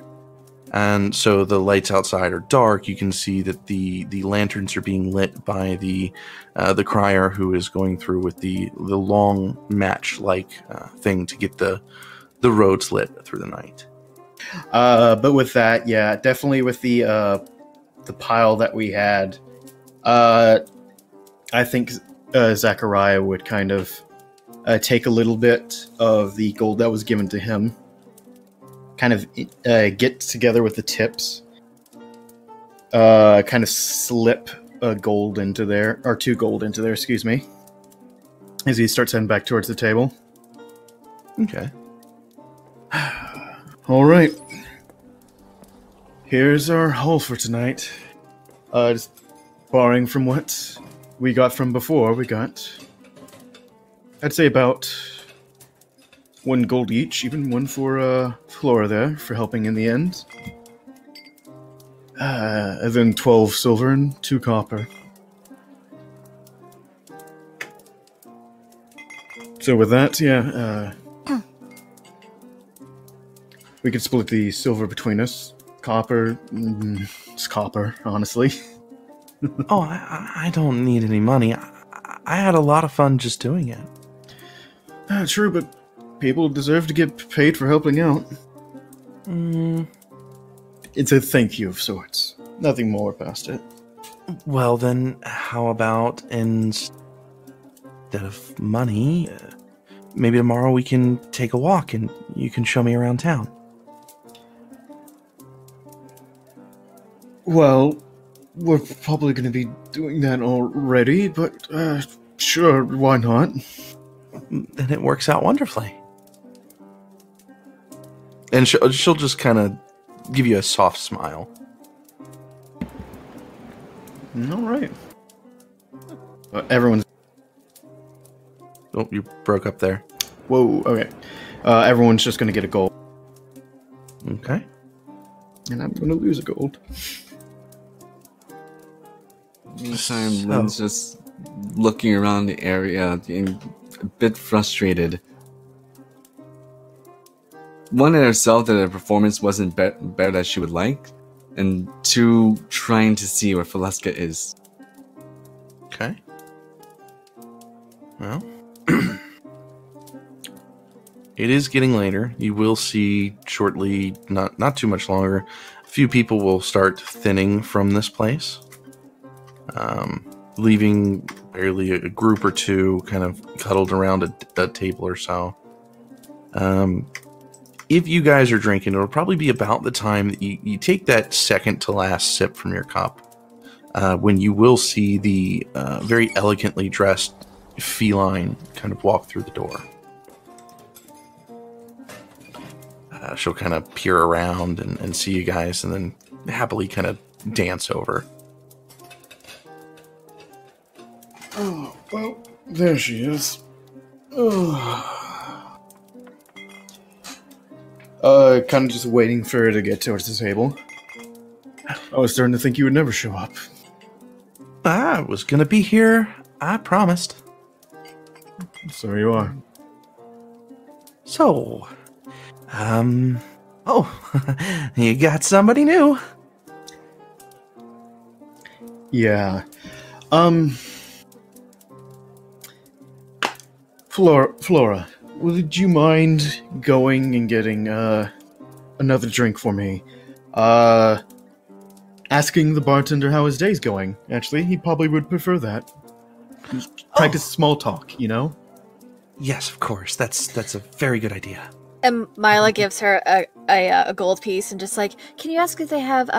And so the lights outside are dark. You can see that the lanterns are being lit by the crier who is going through with the long match-like thing to get the roads lit through the night. But with that, yeah, definitely with the pile that we had, I think Zachariah would kind of take a little bit of the gold that was given to him, kind of get together with the tips, kind of slip a gold into there, or 2 gold into there, excuse me, as he starts heading back towards the table. Okay. All right. Here's our haul for tonight. Just borrowing from what we got from before, we got, I'd say, about 1 gold each, even 1 for Flora there for helping in the end. And then 12 silver and 2 copper. So with that, yeah, we could split the silver between us. Copper, it's copper, honestly. Oh, I don't need any money. I had a lot of fun just doing it. True, but people deserve to get paid for helping out. It's a thank you of sorts. Nothing more past it. Well, then, how about instead of money, maybe tomorrow we can take a walk and you can show me around town? Well, we're probably going to be doing that already, but sure, why not? Then it works out wonderfully. And she'll just kind of give you a soft smile. All right. Everyone's... Oh, you broke up there. Whoa, okay. Everyone's just going to get a gold. Okay. And I'm going to lose a gold. Meantime, Lynn's just looking around the area, being a bit frustrated. One, at herself, that her performance wasn't better as she would like, and 2, trying to see where Valeska is. Okay. Well, it is getting later. You will see shortly, not too much longer, a few people will start thinning from this place. Leaving barely a group or 2 kind of cuddled around a table or so. If you guys are drinking, it'll probably be about the time that you take that second to last sip from your cup, when you will see the very elegantly dressed feline kind of walk through the door. She'll kind of peer around and see you guys and then happily kind of dance over. Oh, well, there she is. Kind of just waiting for her to get towards the table. I was starting to think you would never show up. I was gonna be here. I promised. So you are. So, oh, you got somebody new. Yeah. Flora, would you mind going and getting, another drink for me? Asking the bartender how his day's going. Actually, he probably would prefer that. Just practice small talk, you know? Yes, of course. That's a very good idea. And Mila gives her a gold piece and just like, can you ask if they have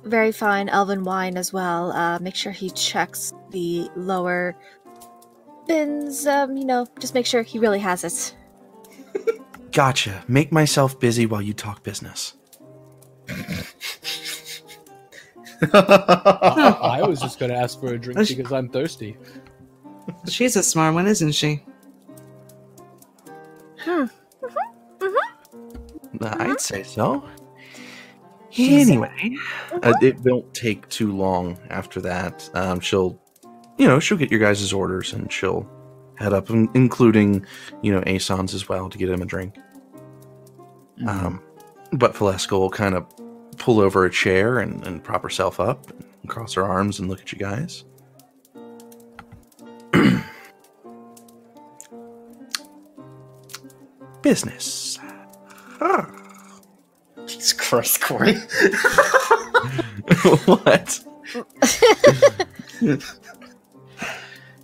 very fine elven wine as well? Make sure he checks the lower bins, just make sure he really has it. Gotcha. Make myself busy while you talk business. I was just going to ask for a drink because I'm thirsty. She's a smart one, isn't she? I'd say so. Anyway, it won't take too long after that. She'll get your guys' orders and she'll head up, including, Aeson's as well, to get him a drink. But Valeska will kind of pull over a chair and prop herself up, and cross her arms and look at you guys. Business. Jesus Christ, Corey. What?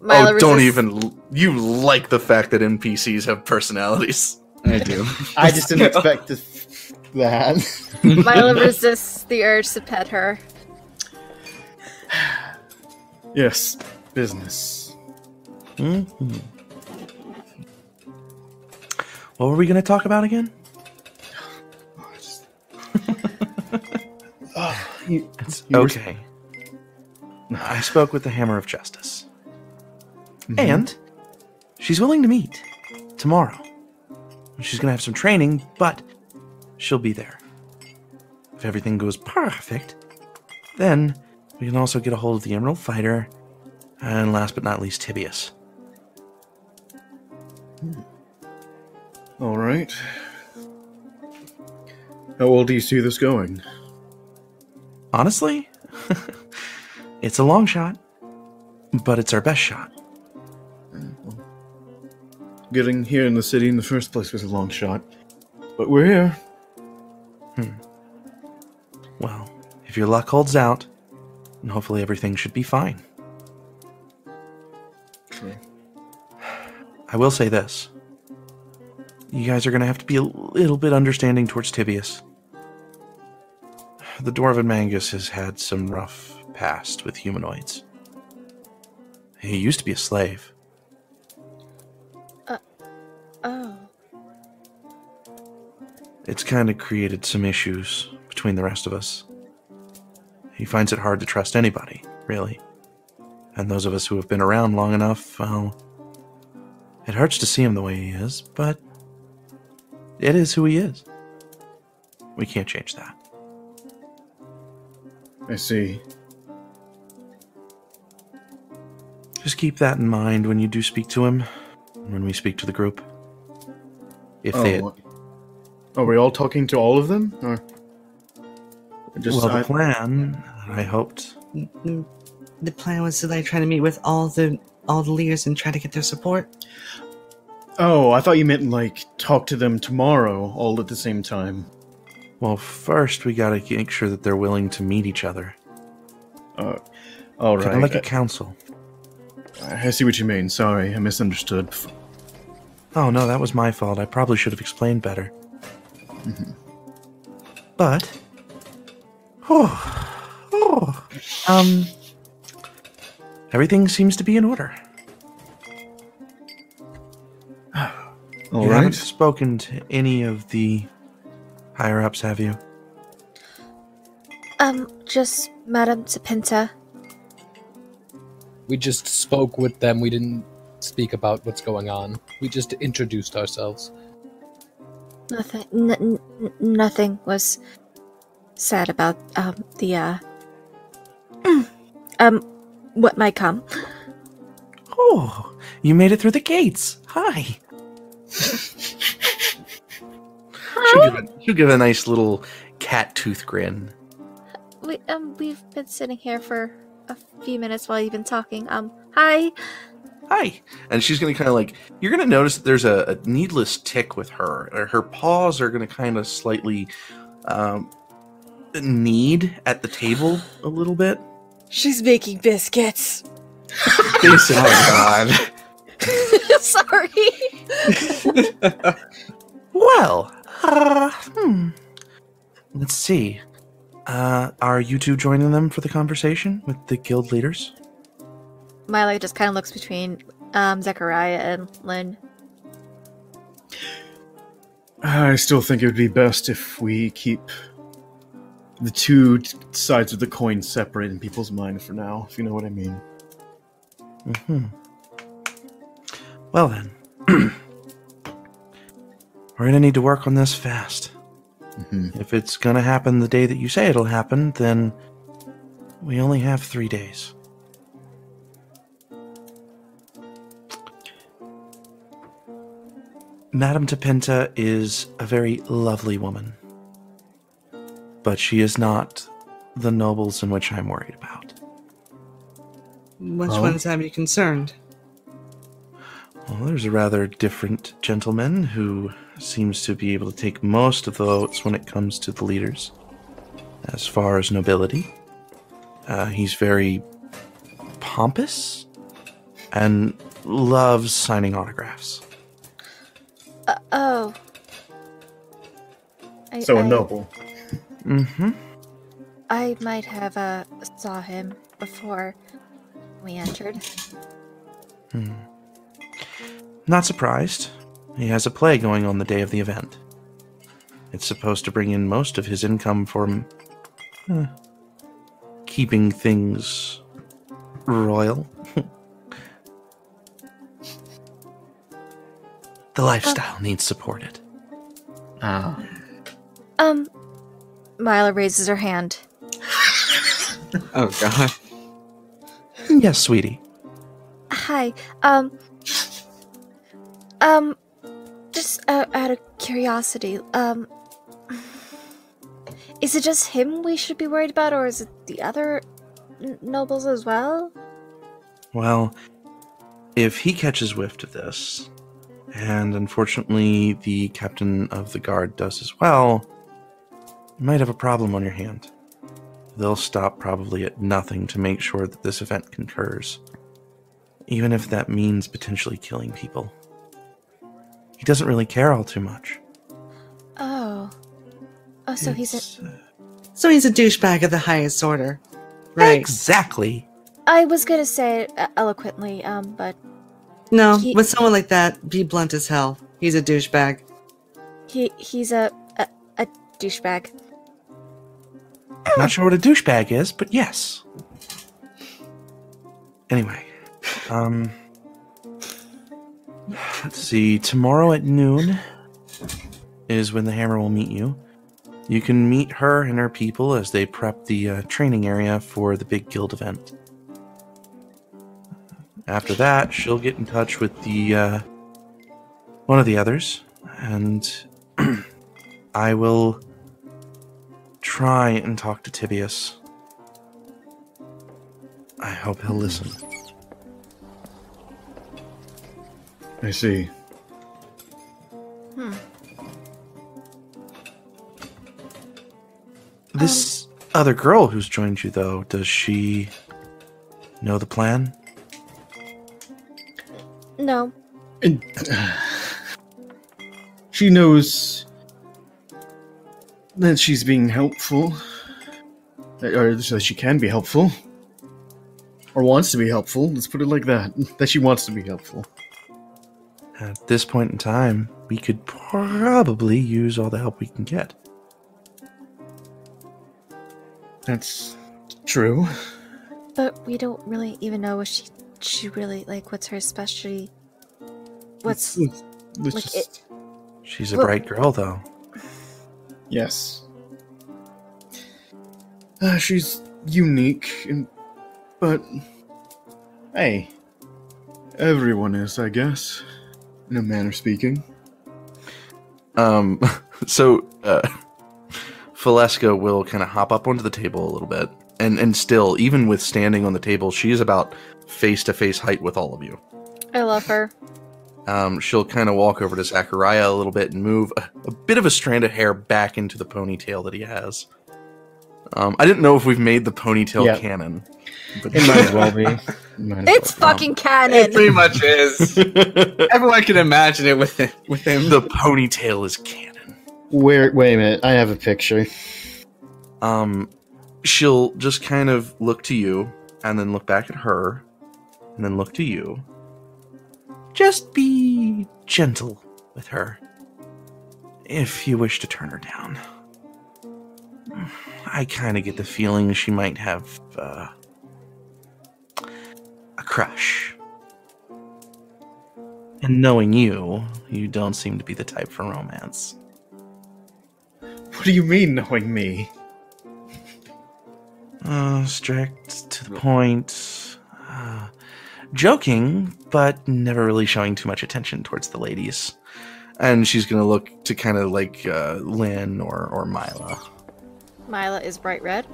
Mila don't resists- even. You like the fact that NPCs have personalities. I do. I just didn't expect that. Mila resists the urge to pet her. Yes, business. Mm-hmm. What were we going to talk about again? Okay. I spoke with the Hammer of Justice. Mhm. And she's willing to meet tomorrow. She's going to have some training, but she'll be there. If everything goes perfect, then we can also get a hold of the Emerald Fighter, and last but not least, Tibius. All right. How well do you see this going? Honestly, it's a long shot, but it's our best shot. Getting here in the city in the first place was a long shot, but we're here. Well, if your luck holds out, then hopefully everything should be fine. Sure. I will say this. You guys are going to have to be a little bit understanding towards Tibius. The Dwarven Mangus has had some rough past with humanoids. He used to be a slave. Oh. It's kind of created some issues between the rest of us. He finds it hard to trust anybody, really. And those of us who have been around long enough, well, it hurts to see him the way he is, but it is who he is. We can't change that. I see. Just keep that in mind when you do speak to him, when we speak to the group. If they... Are we all talking to all of them? Or just Well, the plan, I hoped... The plan was to like try to meet with all the leaders and try to get their support. Oh, I thought you meant like talk to them tomorrow, all at the same time. Well, first we gotta make sure that they're willing to meet each other. All Kind right. of like a council. I see what you mean. Sorry, I misunderstood. Oh no, that was my fault. I probably should have explained better. But... everything seems to be in order. All You right. haven't spoken to any of the higher-ups, have you? Just Madame Zapinta. We just spoke with them. We didn't speak about what's going on. We just introduced ourselves. Nothing was said about, what might come. Oh, you made it through the gates. Hi. She'll give a nice little cat tooth grin. We've been sitting here for a few minutes while you've been talking. Hi. Hi. And she's going to kind of like, you're going to notice that there's a needless tick with her. Her paws are going to kind of slightly knead at the table a little bit. She's making biscuits. Basically. Oh god. Sorry. Well, let's see. Are you two joining them for the conversation with the guild leaders? Mila just kind of looks between Zachariah and Lynn. I still think it would be best if we keep the two sides of the coin separate in people's mind for now, if you know what I mean. Well then. We're gonna need to work on this fast. If it's gonna happen the day that you say it'll happen, then we only have 3 days. Madame Tapinta is a very lovely woman. but she is not the nobles in which I'm worried about. Which Oh. ones have you concerned? Well, there's a rather different gentleman who seems to be able to take most of the votes when it comes to the leaders. As far as nobility, he's very pompous and loves signing autographs. Oh. So a noble. Mm-hmm. I might have saw him before we entered. Not surprised. He has a play going on the day of the event. It's supposed to bring in most of his income from keeping things royal. The lifestyle needs supported. Ah. Mila raises her hand. Oh god. Yes, sweetie. Hi. Just out of curiosity, is it just him we should be worried about, or is it the other nobles as well? Well, if he catches whiff of this, and unfortunately the captain of the guard does as well, you might have a problem on your hand. They'll stop probably at nothing to make sure that this event concurs, even if that means potentially killing people. He doesn't really care all too much. Oh, so he's a... So he's a douchebag of the highest order. Right. Exactly. I was gonna say it eloquently, but No, He- with someone like that, be blunt as hell. He's a douchebag. he's a douchebag. Not sure what a douchebag is, but yes. Anyway, let's see. Tomorrow at noon is when the Hammer will meet you. You can meet her and her people as they prep the training area for the big guild event. After that, she'll get in touch with the one of the others, and I will try and talk to Tibius. I hope he'll listen. I see. This other girl who's joined you, though, does she know the plan? No. And, she knows that she's being helpful, or that she can be helpful, or wants to be helpful. Let's put it like that. That she wants to be helpful. At this point in time, we could probably use all the help we can get. That's true. But we don't really even know what she really, like, what's her specialty. What's, Let's like, just, She's a Well- bright girl, though. yes. She's unique, but hey, everyone is, I guess, in a manner speaking. So, Faleska will kind of hop up onto the table a little bit, and still, even with standing on the table, she is about face-to-face height with all of you. I love her. She'll kind of walk over to Zachariah a little bit and move a bit of a strand of hair back into the ponytail that he has. I didn't know if we've made the ponytail Yeah. canon. But It might as well be. It's fucking canon. It pretty much is. Everyone can imagine it with him. the ponytail is canon. Wait a minute. I have a picture. She'll just kind of look to you, and then look back at her, and then look to you. Just be gentle with her, if you wish to turn her down. I kind of get the feeling she might have a crush. And knowing you, you don't seem to be the type for romance. What do you mean, knowing me? Strict, to the point. Joking, but never really showing too much attention towards the ladies. And she's gonna look to kind of like Lynn or Mila. Mila is bright red.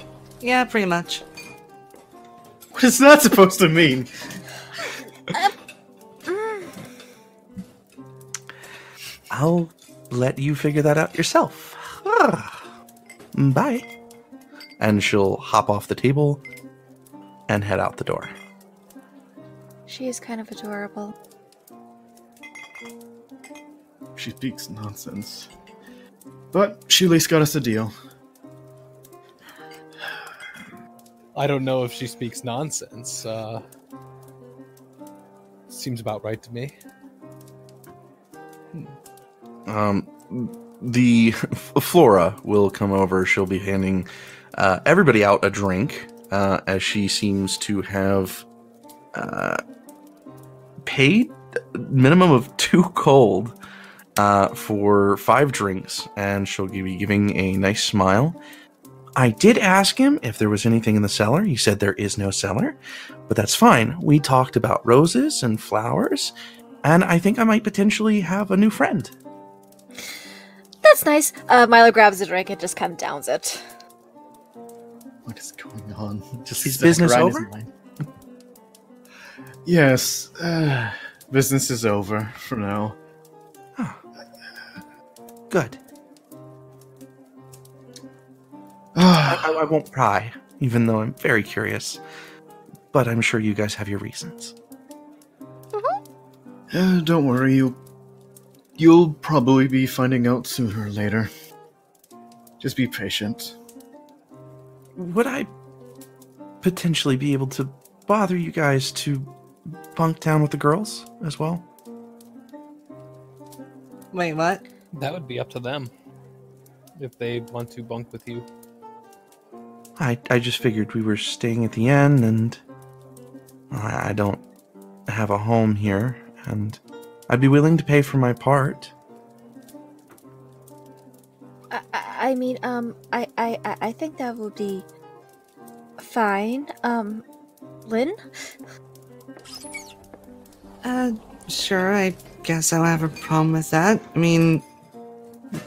Yeah, pretty much. What is that supposed to mean? I'll let you figure that out yourself. Bye. And she'll hop off the table and head out the door. She is kind of adorable. She speaks nonsense. But she at least got us a deal. I don't know if she speaks nonsense. Seems about right to me. The Flora will come over. She'll be handing everybody out a drink, as she seems to have paid minimum of 2 gold for 5 drinks, and she'll be giving a nice smile. I did ask him if there was anything in the cellar. He said there is no cellar, but that's fine. We talked about roses and flowers, and I think I might potentially have a new friend. That's nice. Milo grabs a drink and just kind of downs it. What is going on? Just is business Zachariah's over? mind. Yes. Business is over for now. Huh. Good. I won't pry, even though I'm very curious. But I'm sure you guys have your reasons. Don't worry, you'll probably be finding out sooner or later. Just be patient. Would I potentially be able to bother you guys to bunk down with the girls as well? Wait, what? That would be up to them. If they want to bunk with you. I just figured we were staying at the inn, and I don't have a home here, and I'd be willing to pay for my part. I think that would be fine. Lynn? Sure, I guess I don't have a problem with that. I mean,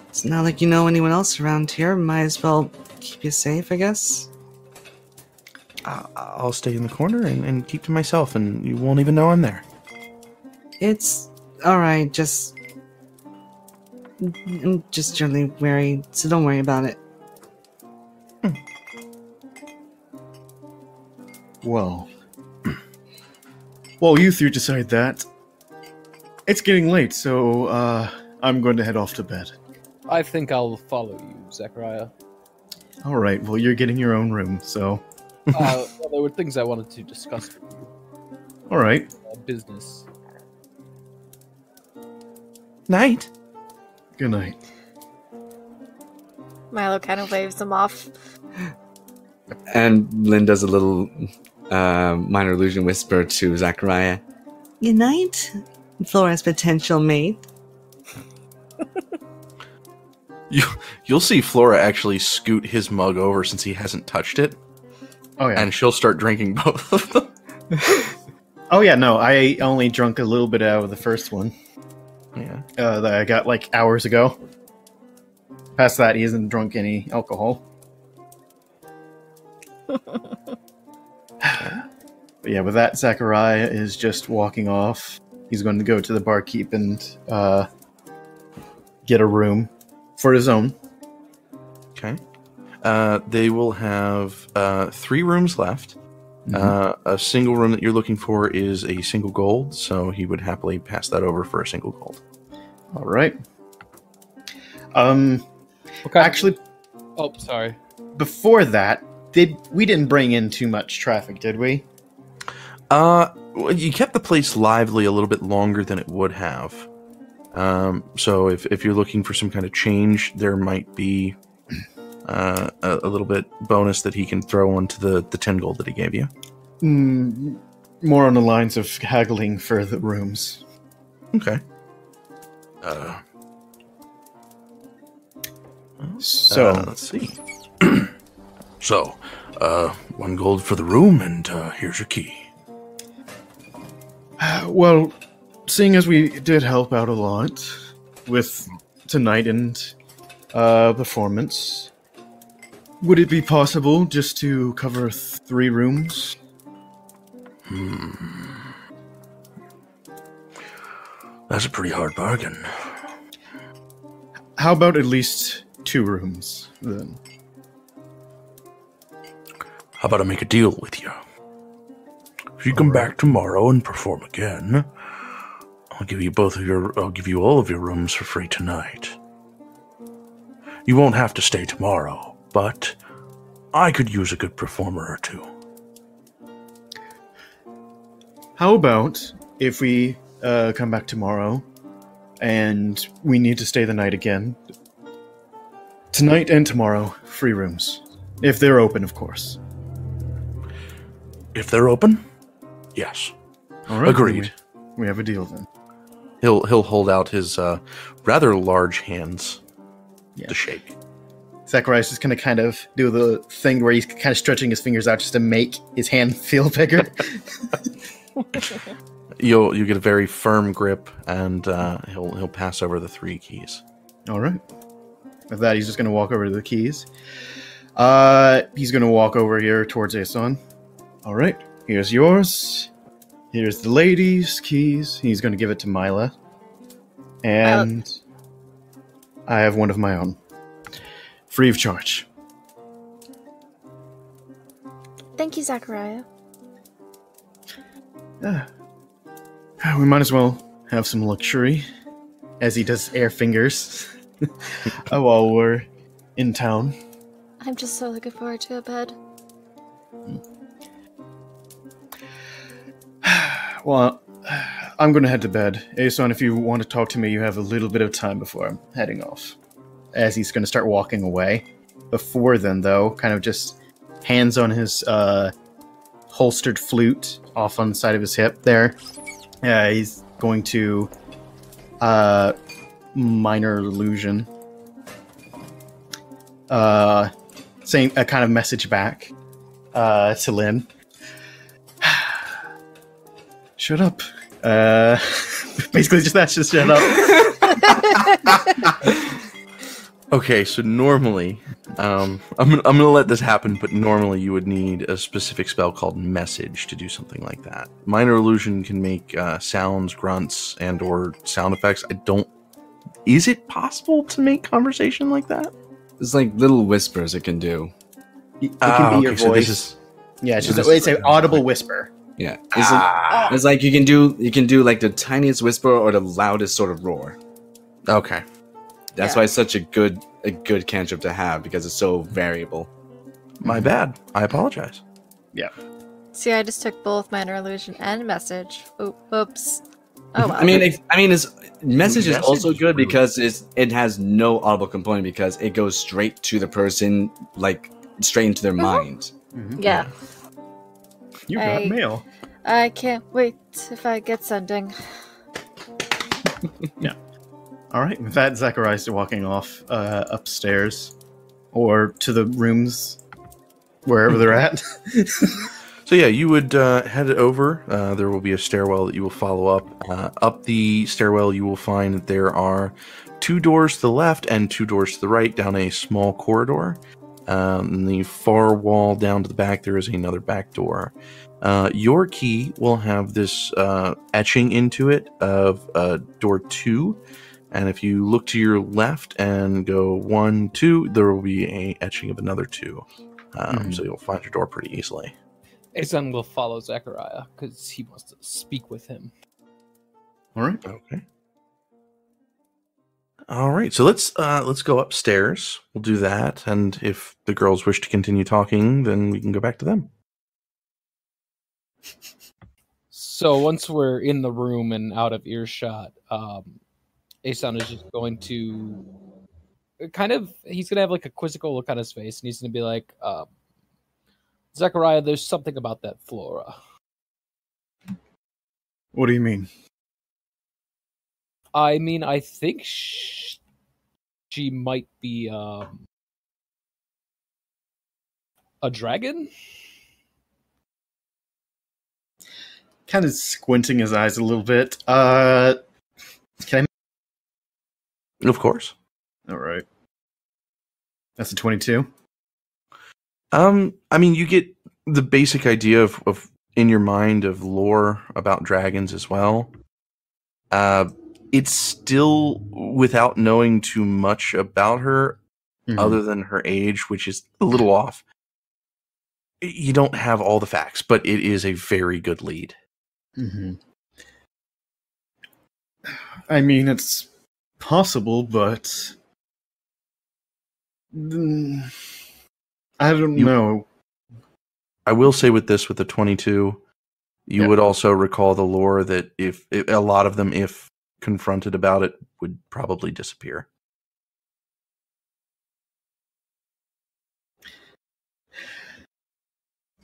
it's not like you know anyone else around here. Might as well keep you safe, I guess. I'll stay in the corner and keep to myself, and you won't even know I'm there. It's alright, I'm just generally wary, so don't worry about it. Well, you 3 decide that. It's getting late, so I'm going to head off to bed. I think I'll follow you, Zachariah. Alright, well, you're getting your own room, so... Well, there were things I wanted to discuss with you. Alright. Business. Night. Good night. Milo kind of waves him off. And Lynn does a little minor illusion whisper to Zachariah. Good night, Flora's potential mate. You'll see Flora actually scoot his mug over since he hasn't touched it. Oh, yeah. And she'll start drinking both of them. Oh, yeah, no, I only drunk a little bit out of the first one. Yeah. That I got, like, hours ago. Past that, he hasn't drunk any alcohol. But yeah, with that, Zachariah is just walking off. He's going to go to the barkeep and get a room for his own. Okay. They will have 3 rooms left. Mm-hmm. A single room that you're looking for is a single gold, so he would happily pass that over for a single gold. All right. Okay. Actually, Oh, sorry. before that, we didn't bring in too much traffic, did we? Well, you kept the place lively a little bit longer than it would have. So if you're looking for some kind of change, there might be a little bit bonus that he can throw onto the 10 gold that he gave you. More on the lines of haggling for the rooms. Okay. So let's see. So, 1 gold for the room, and here's your key. well, seeing as we did help out a lot with tonight and performance, Would it be possible just to cover 3 rooms? That's a pretty hard bargain. How about at least 2 rooms, then? How about I make a deal with you? If you come back tomorrow and perform again, I'll give you all of your rooms for free tonight. You won't have to stay tomorrow, but I could use a good performer or 2. How about if we come back tomorrow and we need to stay the night again? Tonight and tomorrow, free rooms. If they're open, of course. If they're open, yes. All right, agreed. We have a deal then. He'll hold out his rather large hands to shake. Zachariah's just gonna kind of do the thing where he's kind of stretching his fingers out just to make his hand feel bigger. You get a very firm grip, and he'll pass over the 3 keys. All right. With that, he's just gonna walk over to the keys. He's gonna walk over here towards Aeson. All right, here's yours. Here's the lady's keys. He's gonna give it to Mila, and I have one of my own, free of charge. Thank you, Zachariah. We might as well have some luxury, as he does air fingers, while we're in town. I'm just so looking forward to a bed. Well, I'm gonna head to bed. Aeson, if you want to talk to me, you have a little bit of time before I'm heading off. As he's gonna start walking away. Before then, though, kind of just hands on his holstered flute off on the side of his hip there. He's going to minor illusion. Saying a kind of message back to Lynn. Shut up. Basically, that's just shut up. Okay, so normally, I'm gonna let this happen, but normally you would need a specific spell called Message to do something like that. Minor Illusion can make sounds, grunts, and or sound effects. Is it possible to make conversation like that? It's like little whispers it can do. It can be your voice. Yeah, it's an audible whisper. Yeah, it's like you can do like the tiniest whisper or the loudest sort of roar. Okay. That's why it's such a good cantrip to have, because it's so variable. My bad. I apologize. Yeah. See, I just took both minor illusion and message. Oops. Oh well. I mean, message is also good because it has no audible component because it goes straight to the person, like straight into their mind. Mm-hmm. Yeah. You got mail. I can't wait if I get sending. Yeah. All right. With that, Zachariah's walking off upstairs or to the rooms, wherever they're at. So yeah, you would head over. There will be a stairwell that you will follow up. Up the stairwell, you will find that there are 2 doors to the left and 2 doors to the right down a small corridor. In the far wall down to the back, there is another back door. Your key will have this etching into it of door 2. And if you look to your left and go 1, 2, there will be a etching of another 2. So you'll find your door pretty easily. Aeson will follow Zachariah because he wants to speak with him. All right. Okay. All right. So let's go upstairs. We'll do that, and if the girls wish to continue talking, then we can go back to them. So once we're in the room and out of earshot, Aeson is just going to he's going to have like a quizzical look on his face, and he's going to be like, Zachariah, there's something about that Flora. What do you mean? I mean, I think she might be a dragon? Kind of squinting his eyes a little bit. Can I? Of course. All right. That's a 22. I mean, you get the basic idea of in your mind of lore about dragons as well. It's still without knowing too much about her, other than her age, which is a little off. You don't have all the facts, but it is a very good lead. Mm-hmm. I mean, it's possible, but I don't know. I will say with the 22, you would also recall the lore that if a lot of them, if confronted about it, would probably disappear.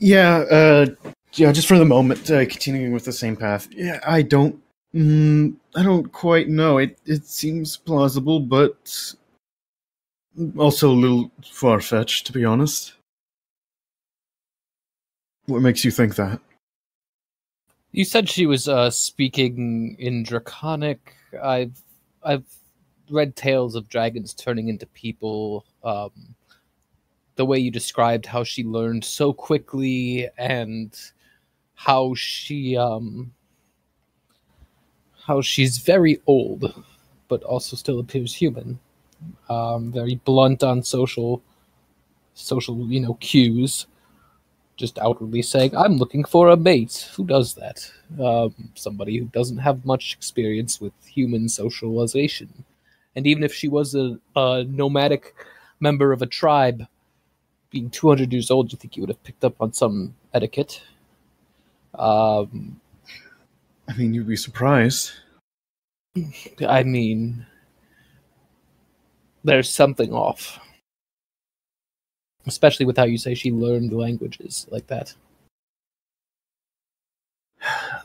Yeah, just for the moment, continuing with the same path. Yeah, I don't quite know. It seems plausible, but also a little far-fetched, to be honest. What makes you think that? You said she was speaking in Draconic. I've read tales of dragons turning into people. The way you described how she learned so quickly, and how she's very old, but also still appears human. Very blunt on social cues. Just outwardly saying, "I'm looking for a mate." Who does that? Somebody who doesn't have much experience with human socialization. And even if she was a nomadic member of a tribe, being 200 years old, you think you would have picked up on some etiquette. I mean, you'd be surprised. I mean, there's something off. Especially with how you say she learned languages like that.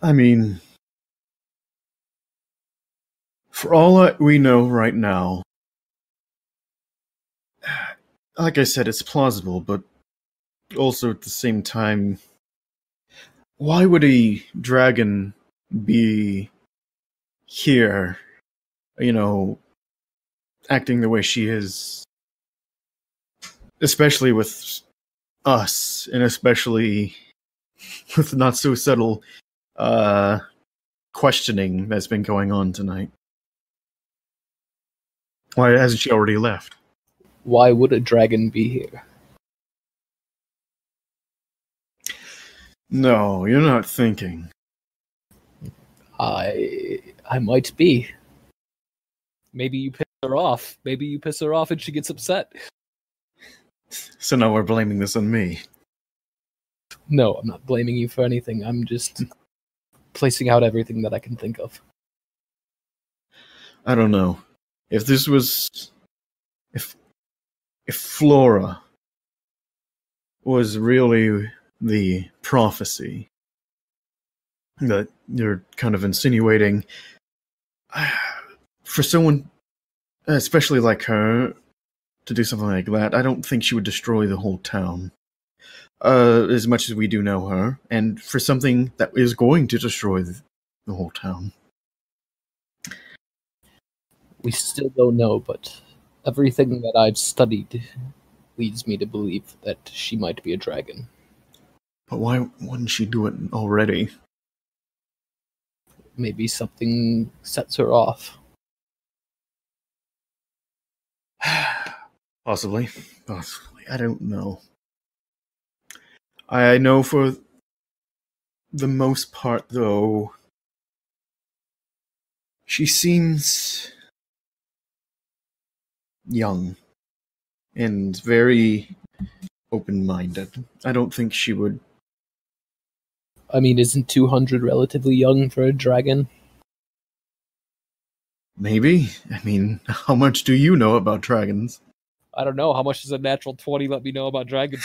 I mean, for all we know right now, like I said, it's plausible, but also at the same time, why would a dragon be here, acting the way she is? Especially with us, and especially with not so subtle questioning that's been going on tonight. Why hasn't she already left? Why would a dragon be here? No, you're not thinking. I might be. Maybe you piss her off. Maybe you piss her off and she gets upset. So now we're blaming this on me. No, I'm not blaming you for anything. I'm just placing out everything that I can think of. I don't know. If this was... If Flora was really the prophecy that you're kind of insinuating, for someone, especially like her, to do something like that, I don't think she would destroy the whole town. As much as we do know her, and for something that is going to destroy the whole town. We still don't know, but everything that I've studied leads me to believe that she might be a dragon. But why wouldn't she do it already? Maybe something sets her off. Possibly. I don't know. I know for the most part, though, she seems young and very open-minded. I don't think she would... I mean, isn't 200 relatively young for a dragon? Maybe. I mean, how much do you know about dragons? I don't know. How much does a natural 20 let me know about dragons?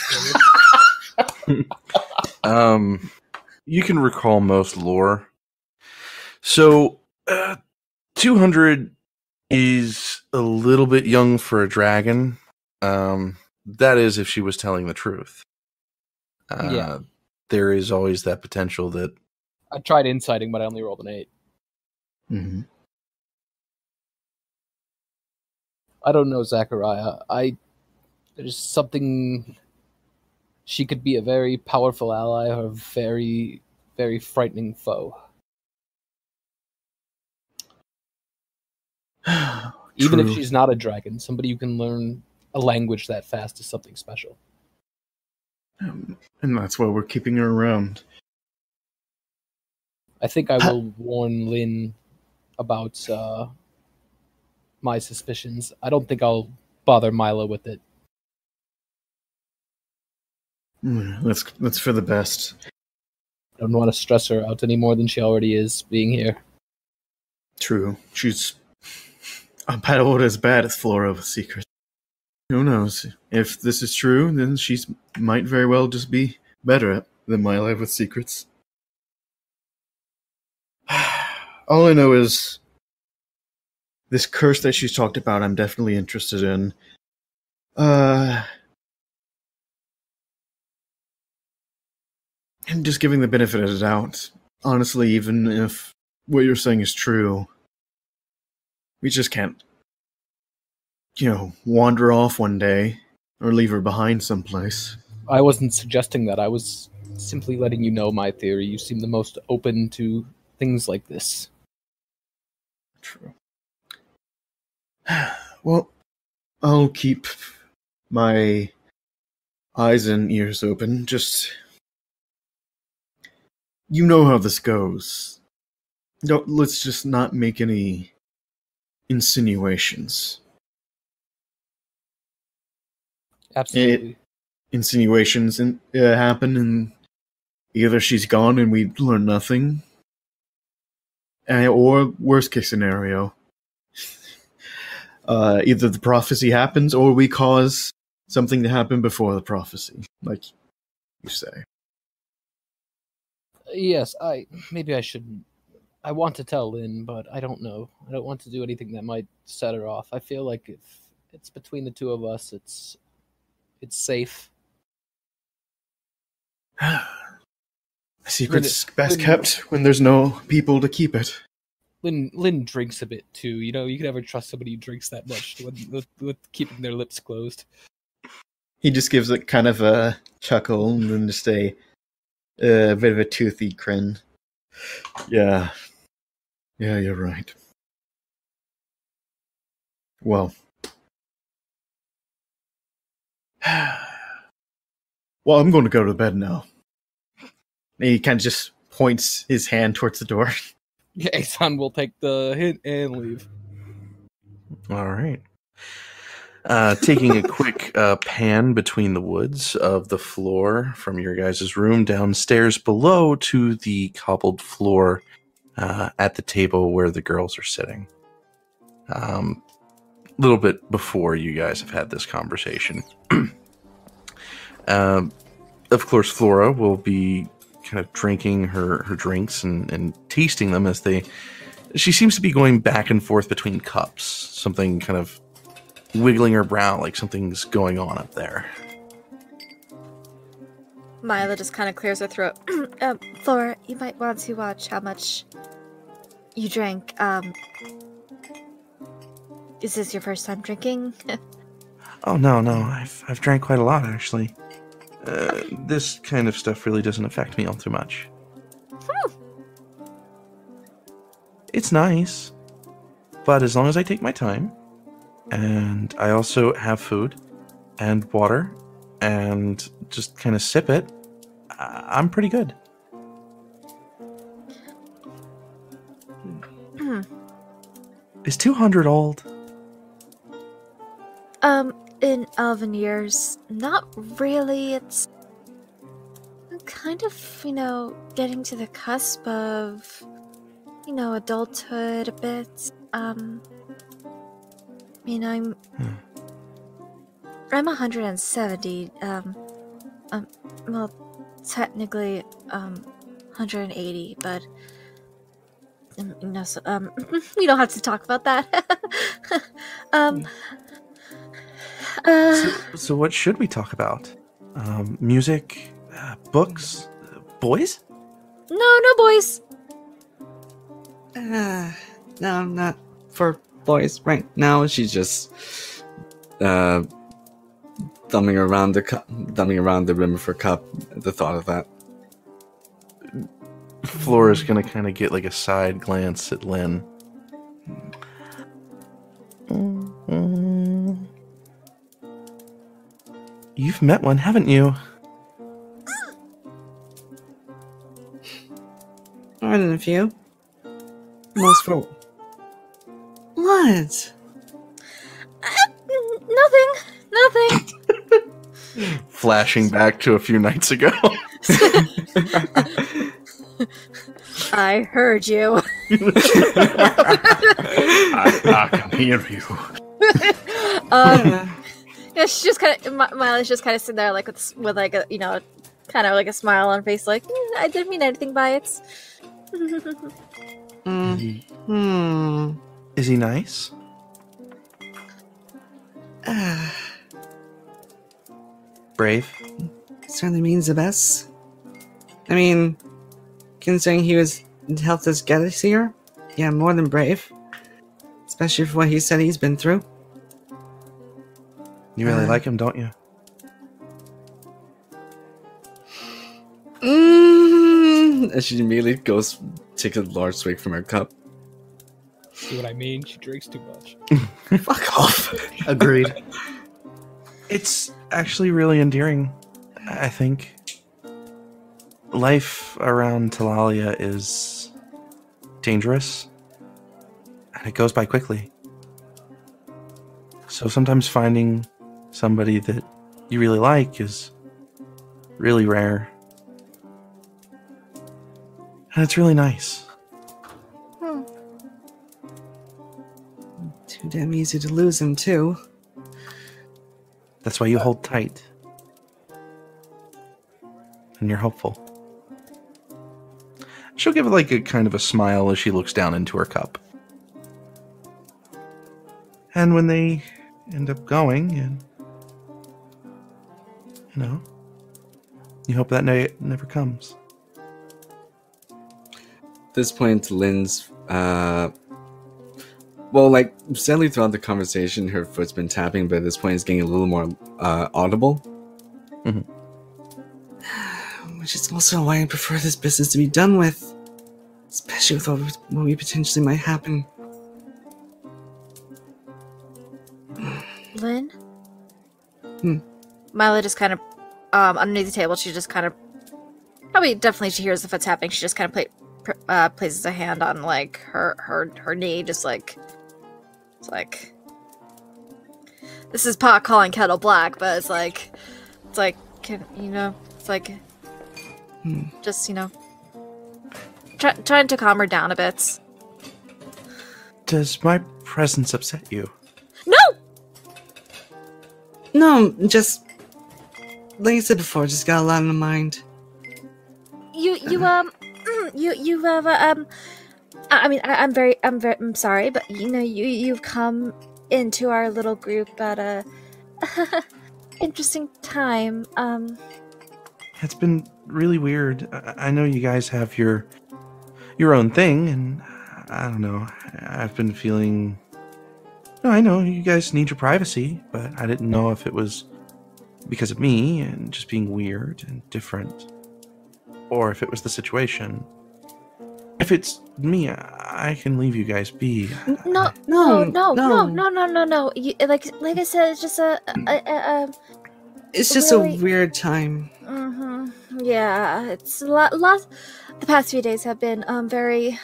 You can recall most lore. So, 200 is a little bit young for a dragon. That is if she was telling the truth. Yeah. There is always that potential that... I tried inciting, but I only rolled an 8. Mm-hmm. I don't know, Zachariah. There's something She could be a very powerful ally or a very, very frightening foe. Even if she's not a dragon, somebody who can learn a language that fast is something special. And that's why we're keeping her around. I think I will warn Lynn about my suspicions. I don't think I'll bother Mila with it. That's for the best. I don't want to stress her out any more than she already is being here. True. She's about as bad as Flora with secrets. Who knows? If this is true, then she might very well just be better than Mila with secrets. All I know is this curse that she's talked about, I'm definitely interested in. I'm just giving the benefit of the doubt. Honestly, even if what you're saying is true, we just can't, wander off one day or leave her behind someplace. I wasn't suggesting that. I was simply letting you know my theory. You seem the most open to things like this. True. Well, I'll keep my eyes and ears open. Just, you know how this goes. Let's just not make any insinuations. Absolutely. Insinuations happen, and either she's gone and we learn nothing, or worst case scenario, either the prophecy happens or we cause something to happen before the prophecy, like you say. Yes, maybe I shouldn't. I want to tell Lynn, but I don't know. I don't want to do anything that might set her off. I feel like if it's between the two of us, it's safe. A secret's best kept when there's no people to keep it. Lynn drinks a bit too. You can never trust somebody who drinks that much with keeping their lips closed. He just gives it kind of a chuckle and then just a bit of a toothy grin. Yeah, you're right. Well, I'm going to go to bed now. And he kind of just points his hand towards the door. Aeson will take the hint and leave. All right. Taking a quick pan between the woods of the floor from your guys' room downstairs below to the cobbled floor at the table where the girls are sitting. A little bit before you guys have had this conversation. Of course, Flora will be kind of drinking her drinks and tasting them as she seems to be going back and forth between cups. Something kind of wiggling her brow like something's going on up there. Mila just kind of clears her throat. Flora, you might want to watch how much you drank. Is this your first time drinking? Oh, no. I've drank quite a lot, actually. This kind of stuff really doesn't affect me all too much. It's nice, but as long as I take my time, and I also have food and water, and just kind of sip it, I'm pretty good. Is 200 old? In elven years, not really. It's kind of, getting to the cusp of, adulthood a bit. I'm 170. Well, technically, 180, but we don't have to talk about that. So what should we talk about? Music, books, boys? No boys. No, not for boys right now. She's just thumbing around the rim of her cup at the thought of that. Flora's gonna kind of get like a side glance at Lynn. You've met one, haven't you? More than a few. Most for... What? Nothing. Flashing back to a few nights ago. I heard you. I can hear you. Yeah, she's just kind of. Mila's just kind of sitting there, like with like a kind of like a smile on her face, like I didn't mean anything by it. Is he nice? Brave? Certainly means the best. I mean, considering he helped us get us here, yeah, more than brave. Especially for what he said he's been through. You really like him, don't you? And she immediately goes take a large swig from her cup. See what I mean? She drinks too much. Fuck off. Agreed. It's actually really endearing, I think. Life around Talalia is dangerous, and it goes by quickly. So sometimes finding somebody that you really like is really rare. And it's really nice. Too damn easy to lose him, too. That's why you hold tight. And you're hopeful. She'll give it like a kind of a smile as she looks down into her cup. And when they end up going, and you hope that night never comes. At this point, Lynn's sadly throughout the conversation, her foot's been tapping, but at this point, it's getting a little more audible. Mm-hmm. Which is also why I prefer this business to be done with, especially with what we potentially might happen. Lynn? Mila just kind of, underneath the table, she just kind of, definitely she hears the foot's happening, she just kind of places a hand on, like, her knee, just like, it's like, this is pot calling kettle black, but it's like, just, trying to calm her down a bit. Does my presence upset you? No, just like I said before, just got a lot on the mind. I'm sorry, but you've come into our little group at a interesting time. It's been really weird. I know you guys have your own thing, and I don't know. I've been feeling. No, I know you guys need your privacy, but I didn't know if it was because of me and just being weird and different, or if it was the situation. If it's me, I can leave you guys be. No. Like I said, it's just It's just really, a weird time. Yeah, it's a lot. The past few days have been very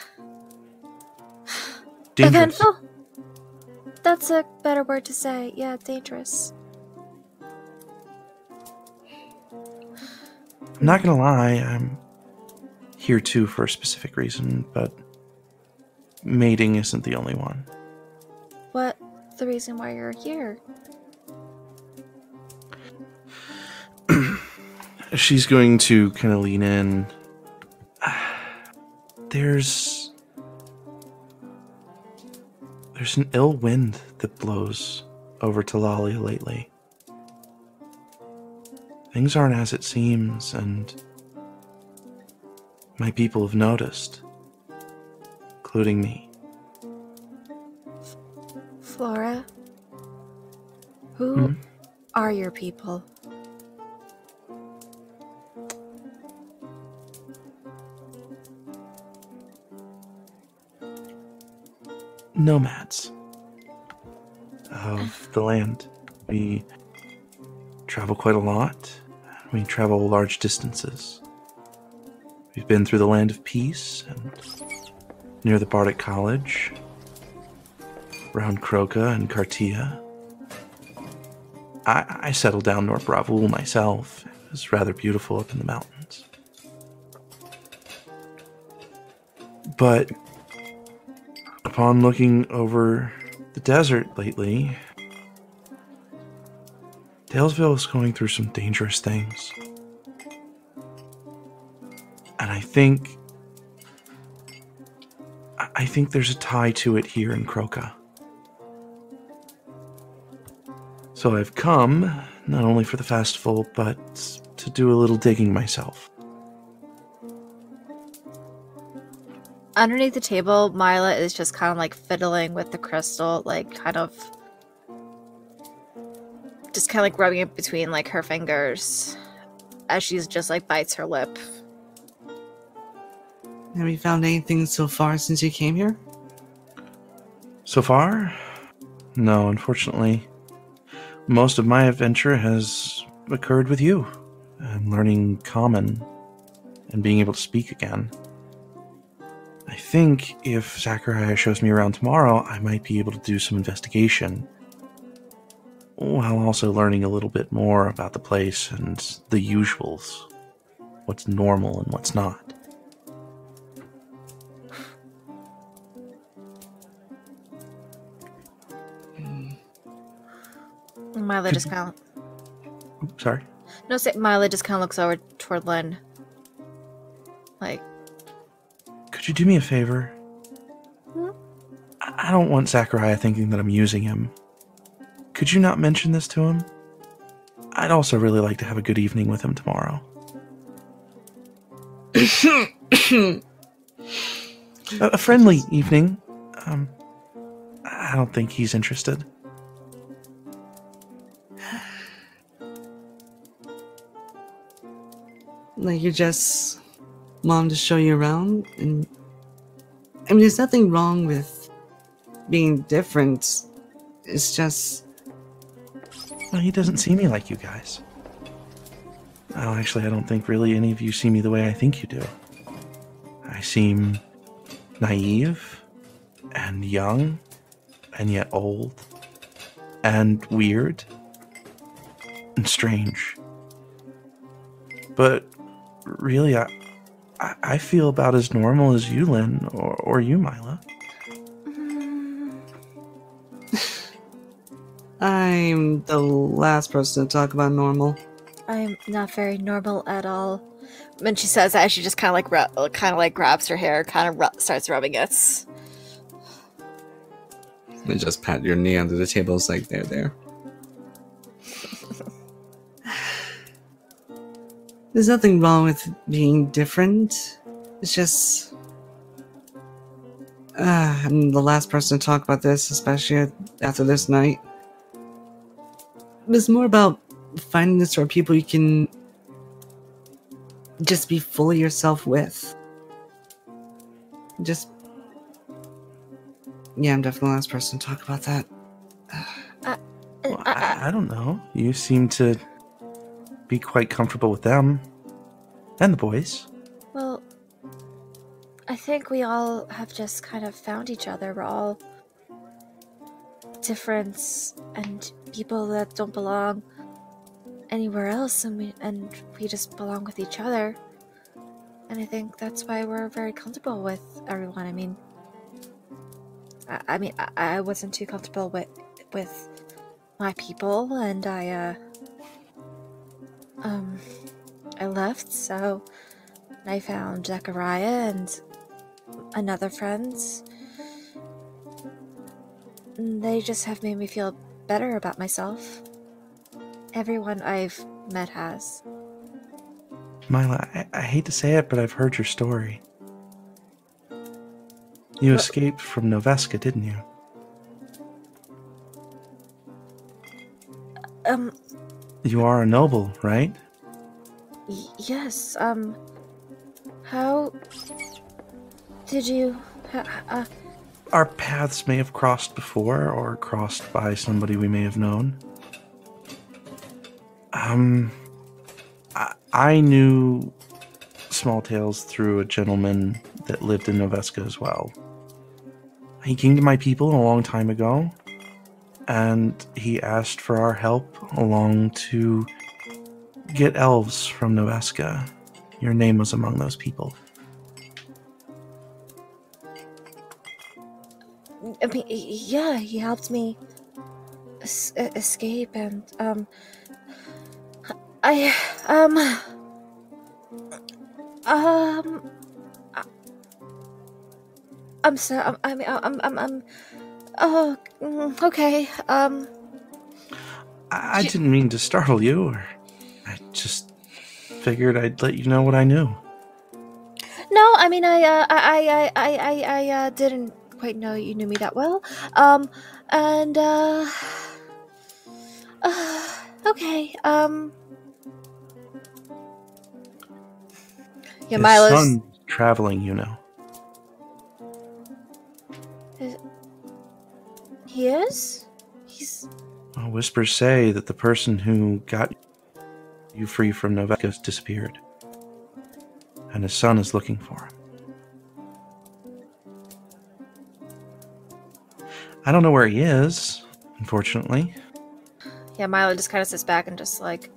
Dangerous. eventful. That's a better word to say. Yeah, dangerous. I'm not gonna lie, I'm here too for a specific reason, but mating isn't the only one. What's the reason why you're here? She's going to kind of lean in. There's an ill wind that blows over Talalia lately. Things aren't as it seems, and my people have noticed, including me. Flora? Who are your people? Nomads of the land. We travel quite a lot. We travel large distances. We've been through the land of peace and near the Bardic College, around Kroka and Cartia. I settled down North Bravul myself. It was rather beautiful up in the mountains. But upon looking over the desert lately, Dalesville is going through some dangerous things. And I think there's a tie to it here in Kroka. So I've come, not only for the festival, but to do a little digging myself. Underneath the table, Mila is just kind of like fiddling with the crystal, like kind of just kind of like rubbing it between like her fingers as she's just like bites her lip. Have you found anything so far since you came here? So far? No, unfortunately. Most of my adventure has occurred with you. I'm learning common and being able to speak again. I think if Zachariah shows me around tomorrow, I might be able to do some investigation, while also learning a little bit more about the place and the usuals, what's normal and what's not. Mila just kind of... Sorry? No, Mila just kind of looks over toward Lynn. Like... Could you do me a favor? Hmm? I don't want Zachariah thinking that I'm using him. Could you not mention this to him? I'd also really like to have a good evening with him tomorrow. A friendly evening. I don't think he's interested. Like you just want him to show you around? And I mean, there's nothing wrong with being different. It's just... Well, he doesn't see me like you guys. Well, actually, I don't think really any of you see me the way I think you do. I seem naive and young and yet old and weird and strange. But really, I feel about as normal as you, Lynn, or you, Mila. I'm the last person to talk about normal. I'm not very normal at all. When she says that, she just kind of like grabs her hair, kind of starts rubbing it. And just pat your knee under the table. It's like, there. There's nothing wrong with being different. It's just... I'm the last person to talk about this, especially after this night. It's more about finding the sort of people you can just be fully yourself with. Just... Yeah, I'm definitely the last person to talk about that. Well, I don't know. You seem to be quite comfortable with them. And the boys. Well, I think we all have just kind of found each other. We're all different and people that don't belong anywhere else, and we just belong with each other. And I think that's why we're very comfortable with everyone. I wasn't too comfortable with my people, and I left, so I found Zachariah and another friend. They just have made me feel better about myself. Everyone I've met has. Mila, I hate to say it, but I've heard your story. You escaped from Noveska, didn't you? You are a noble, right? Yes, how did you, Our paths may have crossed before, or crossed by somebody we may have known. I knew Small Tales through a gentleman that lived in Noveska as well. He came to my people a long time ago, and he asked for our help along to get elves from Noveska. Your name was among those people. I mean, yeah, he helped me escape, and, I'm sorry, okay, I didn't mean to startle you, or I just figured I'd let you know what I knew. No, I mean, I didn't quite know you knew me that well, and, okay, yeah, His Milo's... son's traveling, you know. He is? He's... Well, whispers say that the person who got you free from Noveska disappeared, and his son is looking for him. I don't know where he is, unfortunately. Yeah, Milo just kind of sits back and just like,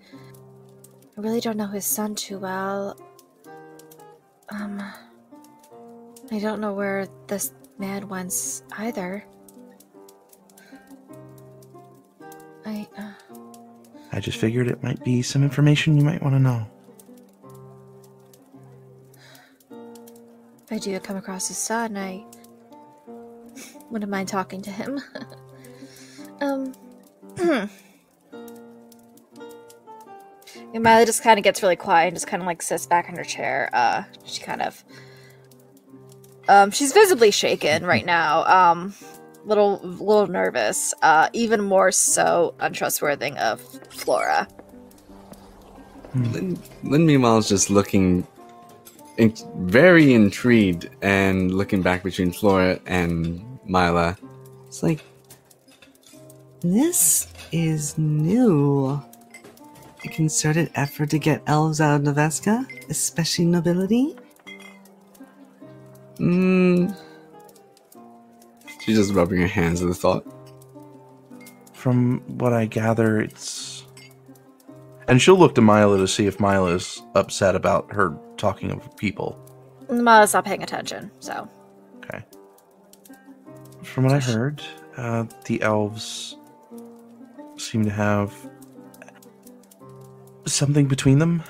I really don't know his son too well. I don't know where this man went either. I just figured it might be some information you might want to know. If I do come across his son, I wouldn't mind talking to him. And Milo just kind of gets really quiet and just kind of like sits back in her chair. She kind of... she's visibly shaken right now. Little nervous. Even more so untrustworthy of Flora. Lynn, meanwhile, is just looking very intrigued and looking back between Flora and Mila. It's like, this is new. A concerted effort to get elves out of Noveska, especially nobility? She's just rubbing her hands at the thought. From what I gather, it's... And she'll look to Mila to see if Mila's upset about her talking of people. Milo's not paying attention, so... Okay. From what I heard, the elves seem to have something between them.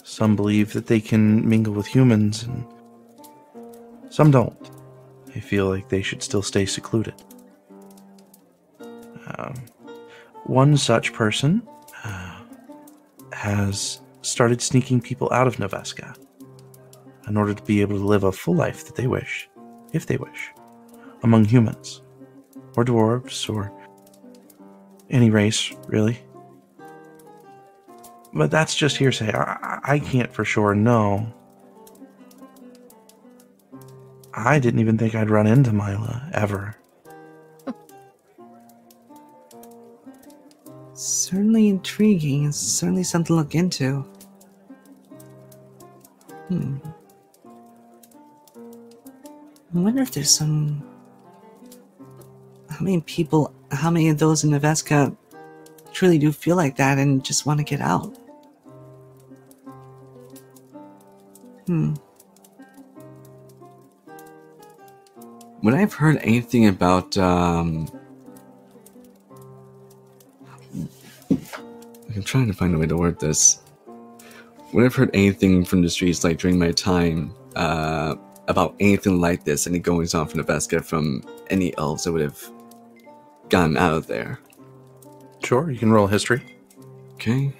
Some believe that they can mingle with humans, and some don't. They feel like they should still stay secluded. One such person has started sneaking people out of Noveska in order to be able to live a full life that they wish, if they wish, among humans, or dwarves, or any race, really. But that's just hearsay. I can't for sure know. I didn't even think I'd run into Mila, ever. Certainly intriguing. It's certainly something to look into. I wonder if there's some... How many of those in Noveska truly do feel like that and just want to get out? Would I have heard anything about, I'm trying to find a way to word this. Would I have heard anything from the streets, like, during my time, about anything like this, any goings on from Noveska from any elves that would have gotten out of there? Sure, you can roll history. Okay.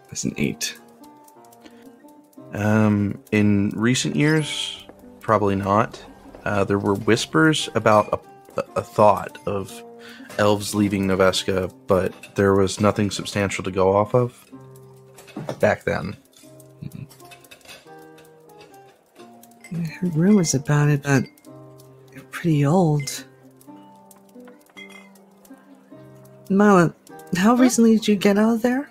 That's an 8. In recent years, probably not. There were whispers about a thought of elves leaving Noveska, but there was nothing substantial to go off of back then. I heard rumors about it, but they're pretty old. Mila, how recently did you get out of there?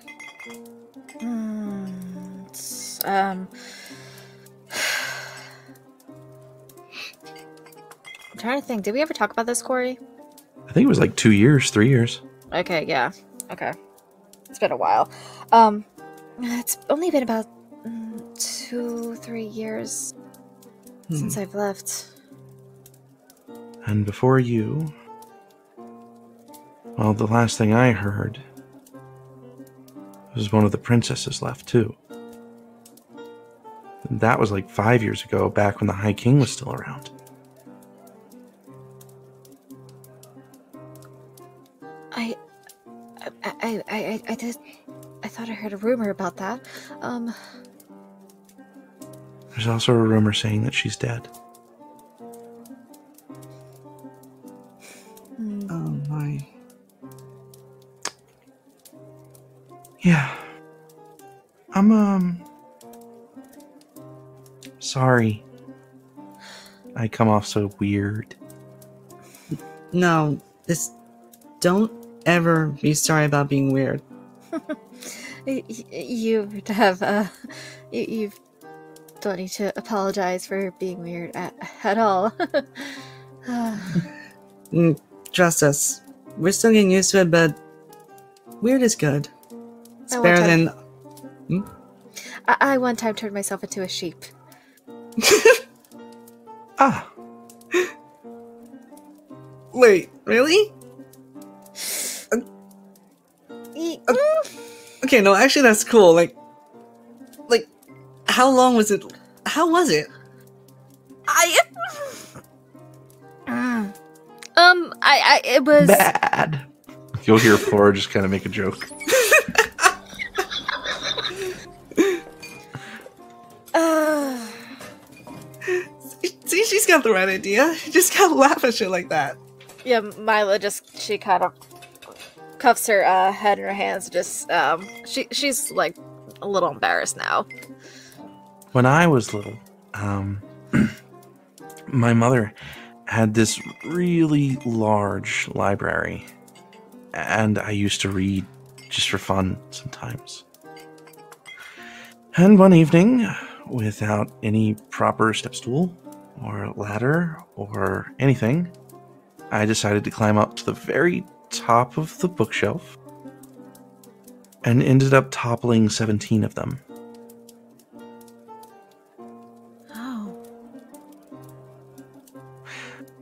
I'm trying to think. Did we ever talk about this, Corey? I think it was like 2 years, 3 years. Okay, yeah. Okay. It's been a while. It's only been about 2-3 years since I've left. And before you, well, the last thing I heard was one of the princesses left too. And that was like 5 years ago, back when the High King was still around. I thought I heard a rumor about that. There's also a rumor saying that she's dead. Oh my. Yeah. I'm, sorry. I come off so weird. No, don't ever be sorry about being weird. You don't need to apologize for being weird at all. Trust us. We're still getting used to it, but weird is good. It's better than... I one time turned myself into a sheep. Ah. Wait, really? Okay, no, actually that's cool. Like, how long was it? How was it? It was Bad. You'll hear Flora just kind of make a joke. See, she's got the right idea. You just gotta laugh at shit like that. Yeah, Mila she kind of cuffs her head in her hands. Just she's like a little embarrassed now. When I was little, my mother had this really large library, and I used to read just for fun sometimes. And one evening, without any proper step stool or ladder or anything, I decided to climb up to the very top of the bookshelf and ended up toppling 17 of them. Oh.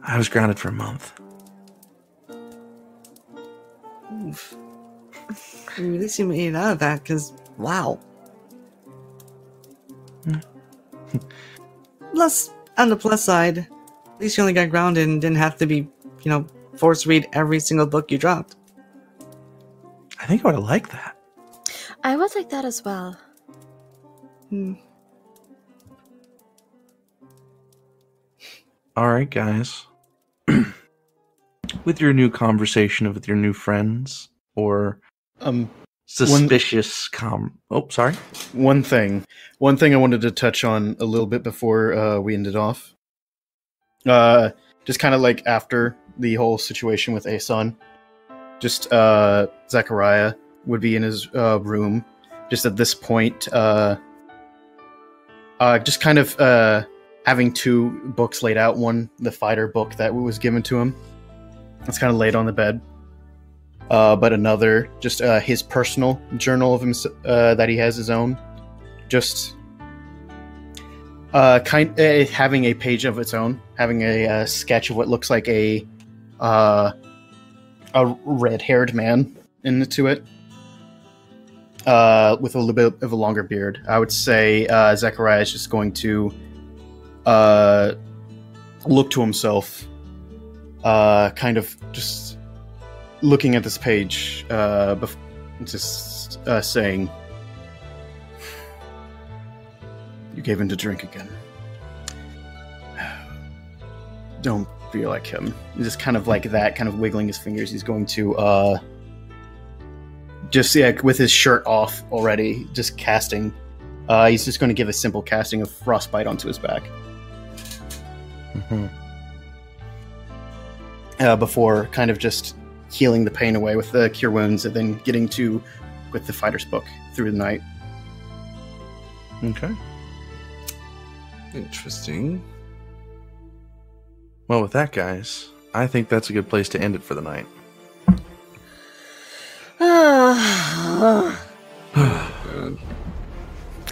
I was grounded for a month. Oof. At least you made it out of that, because, wow. Plus, on the plus side, at least you only got grounded and didn't have to be, forced to read every single book you dropped. I think I would have liked that. I was like that as well. Alright, guys. With your new conversation with your new friends, or suspicious oh, sorry. One thing I wanted to touch on a little bit before we ended off. Just kind of like after the whole situation with Aeson, just Zachariah would be in his room, just at this point, just kind of having two books laid out. One, the fighter book that was given to him, it's kind of laid on the bed. But another, just his personal journal of him that he has his own, just having a page of its own, having a sketch of what looks like a red-haired man into it, with a little bit of a longer beard. I would say Zachariah is just going to look to himself, kind of just looking at this page, just saying, "You gave in to drink again. Don't feel like him. Just kind of like that, kind of wiggling his fingers. He's going to, just, with his shirt off already, just casting. He's just going to give a simple casting of Frostbite onto his back. Before kind of just healing the pain away with the Cure Wounds, and then getting to with the Fighter's Book through the night. Okay. Interesting. Well, with that, guys, I think that's a good place to end it for the night.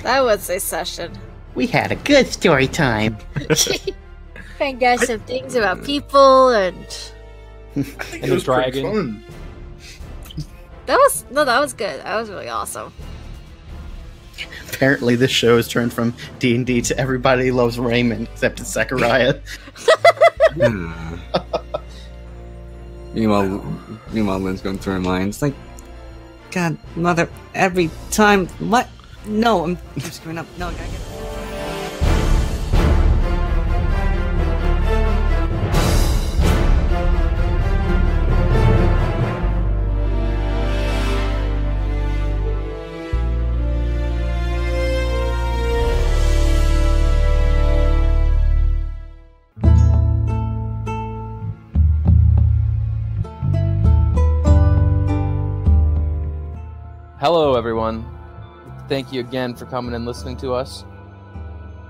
That was a session. We had a good story time. Find out some things about people and the dragon. that was good. That was really awesome. Apparently, this show has turned from D&D to Everybody Loves Raymond, except it's Zachariah. Meanwhile, Lynn's going through her mind. It's like, God, mother, every time. What? No, I'm just screwing up. No, I gotta get. Hello, everyone. Thank you again for coming and listening to us.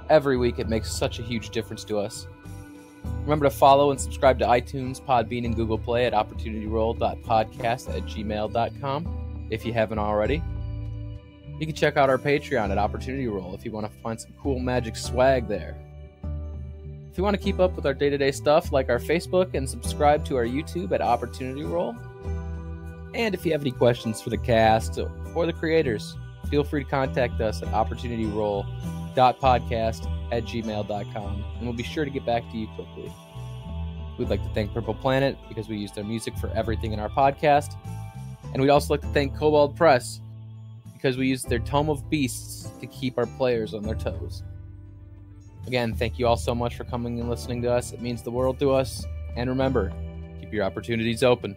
Every week, it makes such a huge difference to us. Remember to follow and subscribe to iTunes, Podbean, and Google Play at opportunityroll.podcast@gmail.com if you haven't already. You can check out our Patreon at Opportunity Roll if you want to find some cool magic swag there. If you want to keep up with our day-to-day stuff, like our Facebook and subscribe to our YouTube at Opportunity Roll. And if you have any questions for the cast or the creators, feel free to contact us at opportunityroll.podcast@gmail.com, and we'll be sure to get back to you quickly. We'd like to thank Purple Planet because we use their music for everything in our podcast. And we'd also like to thank Kobold Press because we use their Tome of Beasts to keep our players on their toes. Again, thank you all so much for coming and listening to us. It means the world to us. And remember, keep your opportunities open.